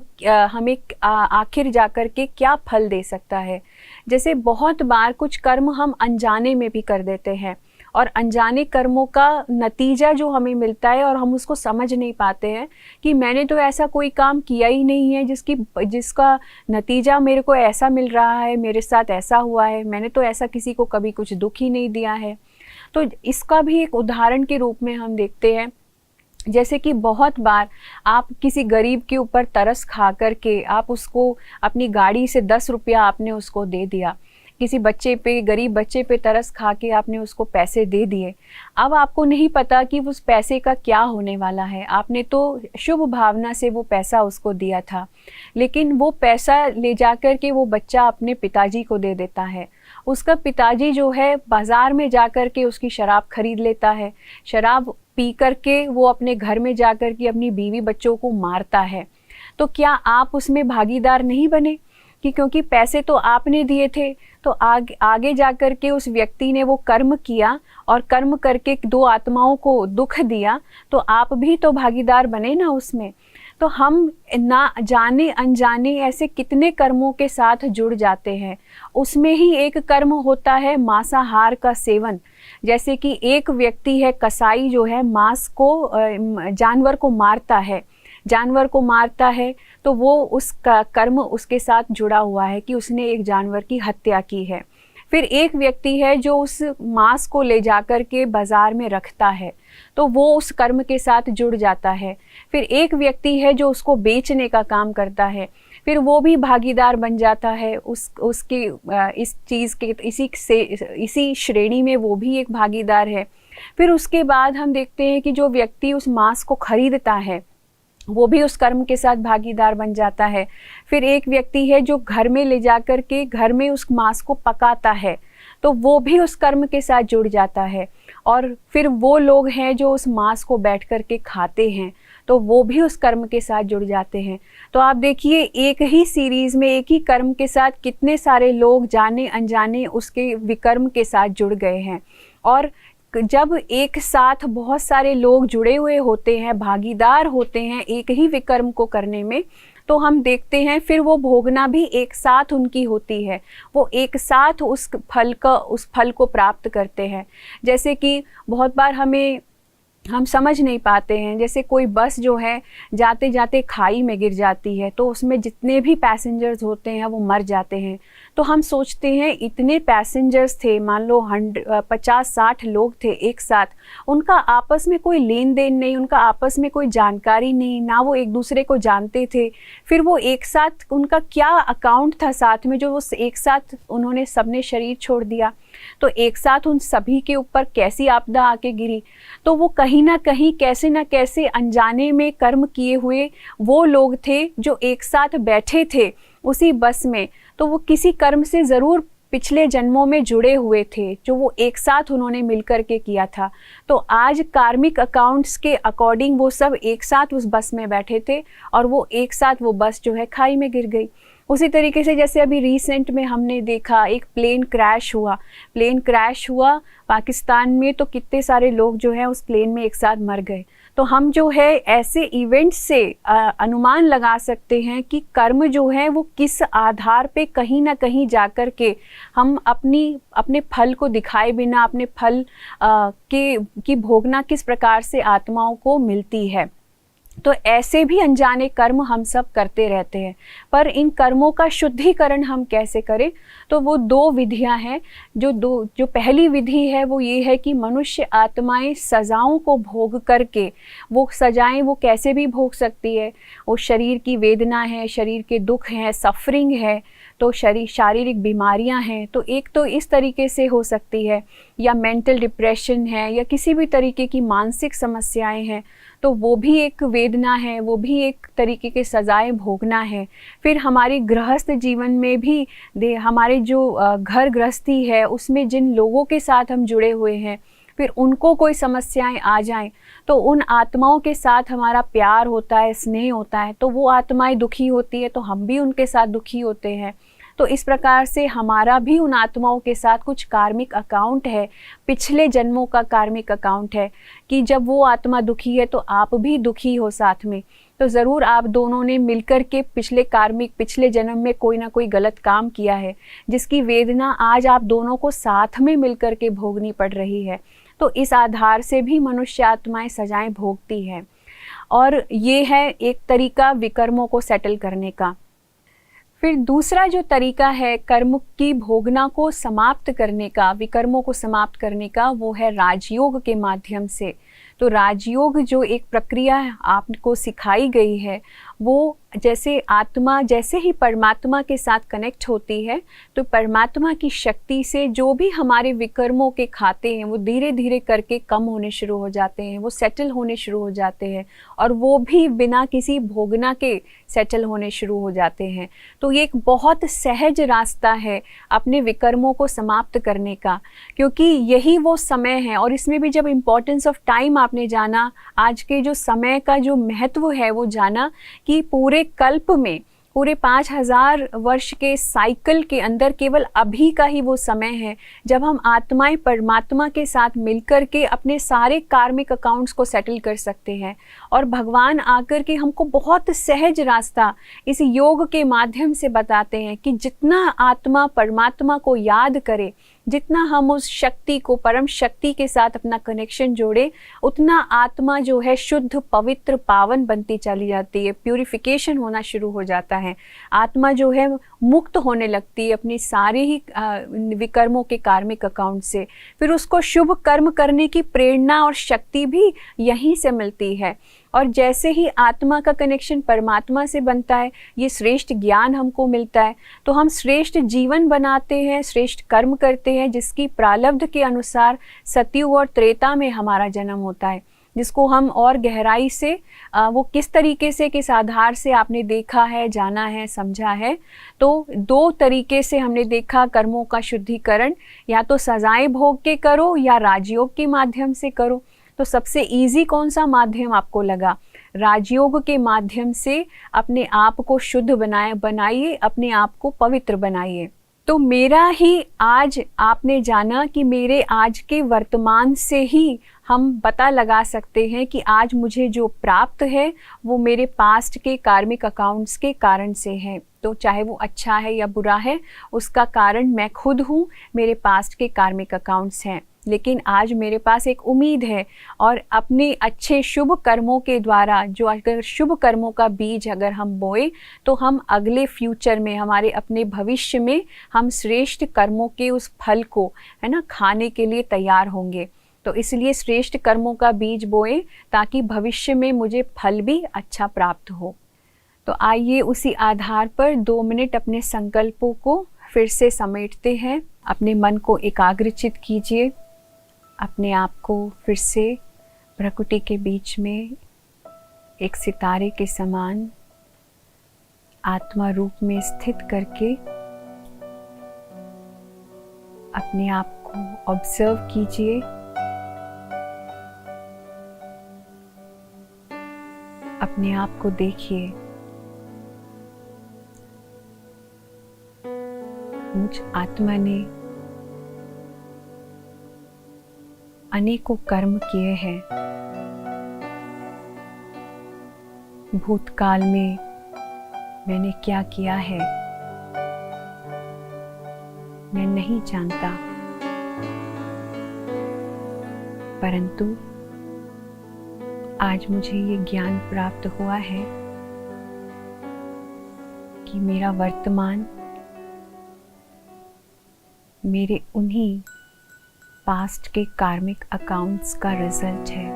हमें आखिर जाकर के क्या फल दे सकता है। जैसे बहुत बार कुछ कर्म हम अनजाने में भी कर देते हैं, और अनजाने कर्मों का नतीजा जो हमें मिलता है और हम उसको समझ नहीं पाते हैं कि मैंने तो ऐसा कोई काम किया ही नहीं है जिसका नतीजा मेरे को ऐसा मिल रहा है, मेरे साथ ऐसा हुआ है, मैंने तो ऐसा किसी को कभी कुछ दुख ही नहीं दिया है। तो इसका भी एक उदाहरण के रूप में हम देखते हैं, जैसे कि बहुत बार आप किसी गरीब के ऊपर तरस खा करके आप उसको अपनी गाड़ी से 10 रुपया आपने उसको दे दिया, किसी बच्चे पे, गरीब बच्चे पे तरस खा के आपने उसको पैसे दे दिए। अब आपको नहीं पता कि उस पैसे का क्या होने वाला है, आपने तो शुभ भावना से वो पैसा उसको दिया था, लेकिन वो पैसा ले जा कर के वो बच्चा अपने पिताजी को दे देता है। उसका पिताजी जो है बाज़ार में जा कर के उसकी शराब खरीद लेता है, शराब पी कर के वो अपने घर में जा कर के अपनी बीवी बच्चों को मारता है। तो क्या आप उसमें भागीदार नहीं बने कि क्योंकि पैसे तो आपने दिए थे, तो आगे जा कर के उस व्यक्ति ने वो कर्म किया और कर्म करके 2 आत्माओं को दुख दिया, तो आप भी तो भागीदार बने ना उसमें। तो हम ना जाने अनजाने ऐसे कितने कर्मों के साथ जुड़ जाते हैं। उसमें ही एक कर्म होता है मांसाहार का सेवन। जैसे कि एक व्यक्ति है कसाई जो है मांस को, जानवर को मारता है, तो वो उसका कर्म उसके साथ जुड़ा हुआ है कि उसने एक जानवर की हत्या की है। फिर एक व्यक्ति है जो उस मांस को ले जाकर के बाज़ार में रखता है, तो वो उस कर्म के साथ जुड़ जाता है। फिर एक व्यक्ति है जो उसको बेचने का काम करता है, फिर वो भी भागीदार बन जाता है उसके इस चीज़ के, इसी श्रेणी में वो भी एक भागीदार है। फिर उसके बाद हम देखते हैं कि जो व्यक्ति उस मांस को खरीदता है वो भी उस कर्म के साथ भागीदार बन जाता है। फिर एक व्यक्ति है जो घर में ले जाकर के घर में उस मांस को पकाता है, तो वो भी उस कर्म के साथ जुड़ जाता है। और फिर वो लोग हैं जो उस मांस को बैठ कर के खाते हैं, तो वो भी उस कर्म के साथ जुड़ जाते हैं। तो आप देखिए एक ही सीरीज़ में एक ही कर्म के साथ कितने सारे लोग जाने अनजाने उसके विकर्म के साथ जुड़ गए हैं। और जब एक साथ बहुत सारे लोग जुड़े हुए होते हैं, भागीदार होते हैं एक ही विकर्म को करने में, तो हम देखते हैं फिर वो भोगना भी एक साथ उनकी होती है, वो एक साथ उस फल को प्राप्त करते हैं। जैसे कि बहुत बार हम समझ नहीं पाते हैं, जैसे कोई बस जो है जाते जाते खाई में गिर जाती है, तो उसमें जितने भी पैसेंजर्स होते हैं वो मर जाते हैं। तो हम सोचते हैं इतने पैसेंजर्स थे, मान लो 50-60 लोग थे एक साथ, उनका आपस में कोई लेन देन नहीं, उनका आपस में कोई जानकारी नहीं, ना वो एक दूसरे को जानते थे। फिर वो एक साथ उनका क्या अकाउंट था साथ में, जो वो एक साथ उन्होंने सबने शरीर छोड़ दिया, तो एक साथ उन सभी के ऊपर कैसी आपदा आके गिरी। तो वो कहीं ना कहीं कैसे ना कैसे अनजाने में कर्म किए हुए वो लोग थे जो एक साथ बैठे थे उसी बस में, तो वो किसी कर्म से ज़रूर पिछले जन्मों में जुड़े हुए थे, जो वो एक साथ उन्होंने मिलकर के किया था, तो आज कार्मिक अकाउंट्स के अकॉर्डिंग वो सब एक साथ उस बस में बैठे थे और वो एक साथ वो बस जो है खाई में गिर गई। उसी तरीके से जैसे अभी रिसेंट में हमने देखा एक प्लेन क्रैश हुआ पाकिस्तान में, तो कितने सारे लोग जो है उस प्लेन में एक साथ मर गए। तो हम जो है ऐसे इवेंट्स से अनुमान लगा सकते हैं कि कर्म जो है वो किस आधार पे कहीं ना कहीं जाकर के हम अपने फल को दिखाए बिना अपने फल की भोगना किस प्रकार से आत्माओं को मिलती है। तो ऐसे भी अनजाने कर्म हम सब करते रहते हैं, पर इन कर्मों का शुद्धिकरण हम कैसे करें? तो वो दो विधियां हैं। जो पहली विधि है वो ये है कि मनुष्य आत्माएं सजाओं को भोग करके, वो सजाएं वो कैसे भी भोग सकती है। वो शरीर की वेदना है, शरीर के दुख हैं, सफरिंग है, तो शारीरिक बीमारियां हैं, तो एक तो इस तरीके से हो सकती है, या मेंटल डिप्रेशन है, या किसी भी तरीके की मानसिक समस्याएं हैं, तो वो भी एक वेदना है, वो भी एक तरीके के सजाएं भोगना है। फिर हमारी गृहस्थ जीवन में भी हमारे जो घर गृहस्थी है उसमें जिन लोगों के साथ हम जुड़े हुए हैं, फिर उनको कोई समस्याएं आ जाएं तो उन आत्माओं के साथ हमारा प्यार होता है, स्नेह होता है, तो वो आत्माएं दुखी होती है तो हम भी उनके साथ दुखी होते हैं। तो इस प्रकार से हमारा भी उन आत्माओं के साथ कुछ कार्मिक अकाउंट है, पिछले जन्मों का कार्मिक अकाउंट है कि जब वो आत्मा दुखी है तो आप भी दुखी हो साथ में। तो ज़रूर आप दोनों ने मिलकर के पिछले जन्म में कोई ना कोई गलत काम किया है, जिसकी वेदना आज आप दोनों को साथ में मिलकर के भोगनी पड़ रही है। तो इस आधार से भी मनुष्य आत्माएं सजाएं भोगती है। और ये है एक तरीका विकर्मों को सेटल करने का। फिर दूसरा जो तरीका है कर्म की भोगना को समाप्त करने का, विकर्मों को समाप्त करने का, वो है राजयोग के माध्यम से। तो राजयोग जो एक प्रक्रिया आपको सिखाई गई है, वो जैसे आत्मा जैसे ही परमात्मा के साथ कनेक्ट होती है तो परमात्मा की शक्ति से जो भी हमारे विकर्मों के खाते हैं वो धीरे धीरे करके कम होने शुरू हो जाते हैं, वो सेटल होने शुरू हो जाते हैं, और वो भी बिना किसी भोगना के सेटल होने शुरू हो जाते हैं। तो ये एक बहुत सहज रास्ता है अपने विकर्मों को समाप्त करने का, क्योंकि यही वो समय है। और इसमें भी जब इम्पोर्टेंस ऑफ टाइम आपने जाना, आज के जो समय का जो महत्व है वो जाना कि पूरे कल्प में, पूरे 5000 वर्ष के साइकिल के अंदर केवल अभी का ही वो समय है जब हम आत्माएं परमात्मा के साथ मिलकर के अपने सारे कार्मिक अकाउंट्स को सेटल कर सकते हैं। और भगवान आकर के हमको बहुत सहज रास्ता इस योग के माध्यम से बताते हैं कि जितना आत्मा परमात्मा को याद करे, जितना हम उस शक्ति को, परम शक्ति के साथ अपना कनेक्शन जोड़े, उतना आत्मा जो है शुद्ध, पवित्र, पावन बनती चली जाती है, प्यूरिफिकेशन होना शुरू हो जाता है। आत्मा जो है मुक्त होने लगती है अपनी सारे ही विकर्मों के कार्मिक अकाउंट से। फिर उसको शुभ कर्म करने की प्रेरणा और शक्ति भी यहीं से मिलती है। और जैसे ही आत्मा का कनेक्शन परमात्मा से बनता है, ये श्रेष्ठ ज्ञान हमको मिलता है, तो हम श्रेष्ठ जीवन बनाते हैं, श्रेष्ठ कर्म करते हैं, जिसकी प्रारब्ध के अनुसार सतयुग और त्रेता में हमारा जन्म होता है, जिसको हम और गहराई से वो किस तरीके से, किस आधार से आपने देखा है, जाना है, समझा है। तो दो तरीके से हमने देखा कर्मों का शुद्धिकरण, या तो सजाएं भोग के करो या राजयोग के माध्यम से करो। तो सबसे इजी कौन सा माध्यम आपको लगा? राजयोग के माध्यम से अपने आप को शुद्ध बनाइए, अपने आप को पवित्र बनाइए। तो मेरा ही आज आपने जाना कि मेरे आज के वर्तमान से ही हम पता लगा सकते हैं कि आज मुझे जो प्राप्त है वो मेरे पास्ट के कार्मिक अकाउंट्स के कारण से है। तो चाहे वो अच्छा है या बुरा है, उसका कारण मैं खुद हूँ, मेरे पास्ट के कार्मिक अकाउंट्स हैं। लेकिन आज मेरे पास एक उम्मीद है, और अपने अच्छे शुभ कर्मों के द्वारा, जो अगर शुभ कर्मों का बीज अगर हम बोए, तो हम अगले फ्यूचर में, हमारे अपने भविष्य में, हम श्रेष्ठ कर्मों के उस फल को, है ना, खाने के लिए तैयार होंगे। तो इसलिए श्रेष्ठ कर्मों का बीज बोए ताकि भविष्य में मुझे फल भी अच्छा प्राप्त हो। तो आइए उसी आधार पर 2 मिनट अपने संकल्पों को फिर से समेटते हैं। अपने मन को एकाग्रचित कीजिए, अपने आप को फिर से प्रकृति के बीच में एक सितारे के समान आत्मा रूप में स्थित करके अपने आप को ऑब्जर्व कीजिए। अपने आप को देखिए। मुझ आत्मा ने अनेकों कर्म किए हैं। भूतकाल में मैंने क्या किया है मैं नहीं जानता, परंतु आज मुझे ये ज्ञान प्राप्त हुआ है कि मेरा वर्तमान मेरे उन्हीं पास्ट के कार्मिक अकाउंट्स का रिजल्ट है।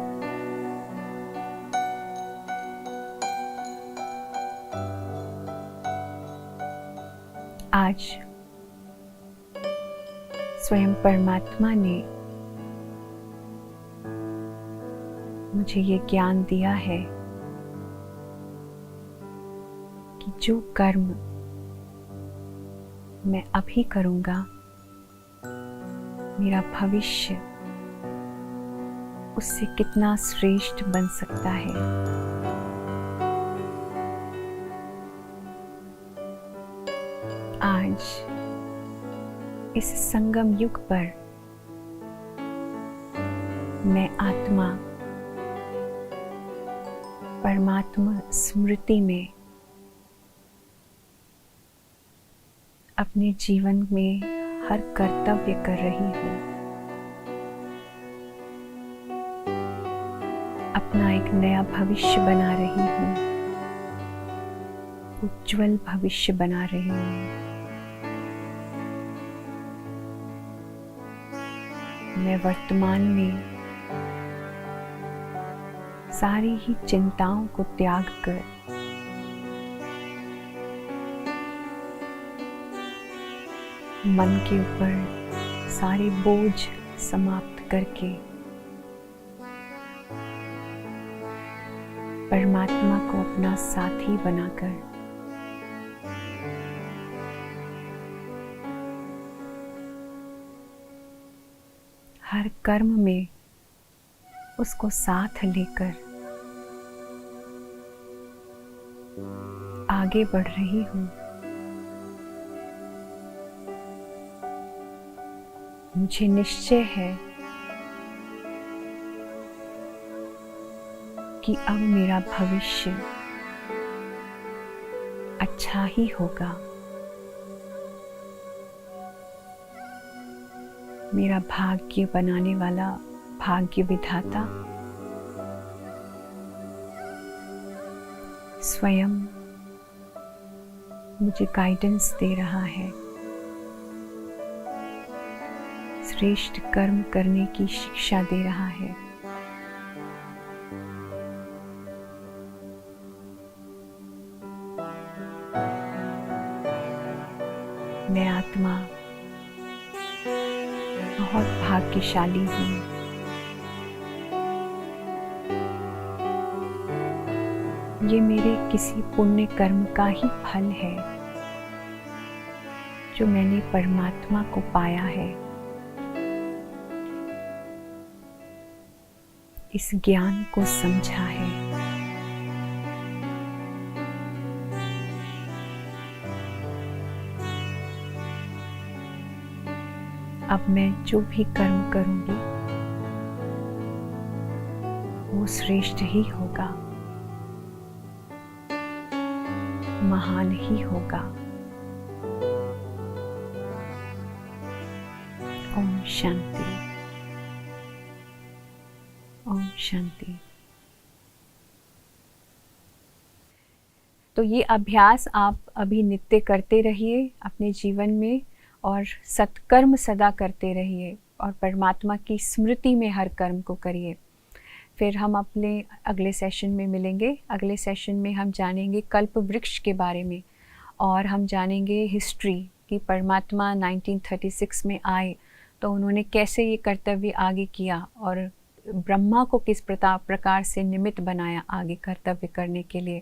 आज स्वयं परमात्मा ने मुझे ये ज्ञान दिया है कि जो कर्म मैं अभी करूँगा मेरा भविष्य उससे कितना श्रेष्ठ बन सकता है। आज इस संगम युग पर मैं आत्मा परमात्मा स्मृति में अपने जीवन में हर कर्तव्य कर रही हूँ। अपना एक नया भविष्य बना रही हूँ, उज्जवल भविष्य बना रही हूँ। मैं वर्तमान में सारी ही चिंताओं को त्याग कर मन के ऊपर सारे बोझ समाप्त करके परमात्मा को अपना साथी बनाकर हर कर्म में उसको साथ लेकर आगे बढ़ रही हूँ। मुझे निश्चय है कि अब मेरा भविष्य अच्छा ही होगा। मेरा भाग्य बनाने वाला भाग्य विधाता स्वयं मुझे गाइडेंस दे रहा है, श्रेष्ठ कर्म करने की शिक्षा दे रहा है। मैं आत्मा बहुत भाग्यशाली हूँ। ये मेरे किसी पुण्य कर्म का ही फल है जो मैंने परमात्मा को पाया है। इस ज्ञान को समझा है। अब मैं जो भी कर्म करूंगी वो श्रेष्ठ ही होगा, महान ही होगा। ओम शांति। ओम शांति। तो ये अभ्यास आप अभी नित्य करते रहिए अपने जीवन में और सत्कर्म सदा करते रहिए और परमात्मा की स्मृति में हर कर्म को करिए। फिर हम अपने अगले सेशन में मिलेंगे। अगले सेशन में हम जानेंगे कल्प वृक्ष के बारे में और हम जानेंगे हिस्ट्री कि परमात्मा 1936 में आए तो उन्होंने कैसे ये कर्तव्य आगे किया और ब्रह्मा को किस प्रकार से निमित्त बनाया आगे कर्तव्य करने के लिए,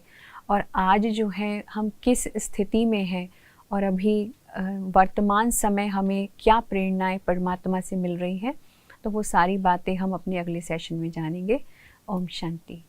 और आज जो है हम किस स्थिति में हैं और अभी वर्तमान समय हमें क्या प्रेरणाएं परमात्मा से मिल रही हैं, तो वो सारी बातें हम अपने अगले सेशन में जानेंगे। ओम शांति।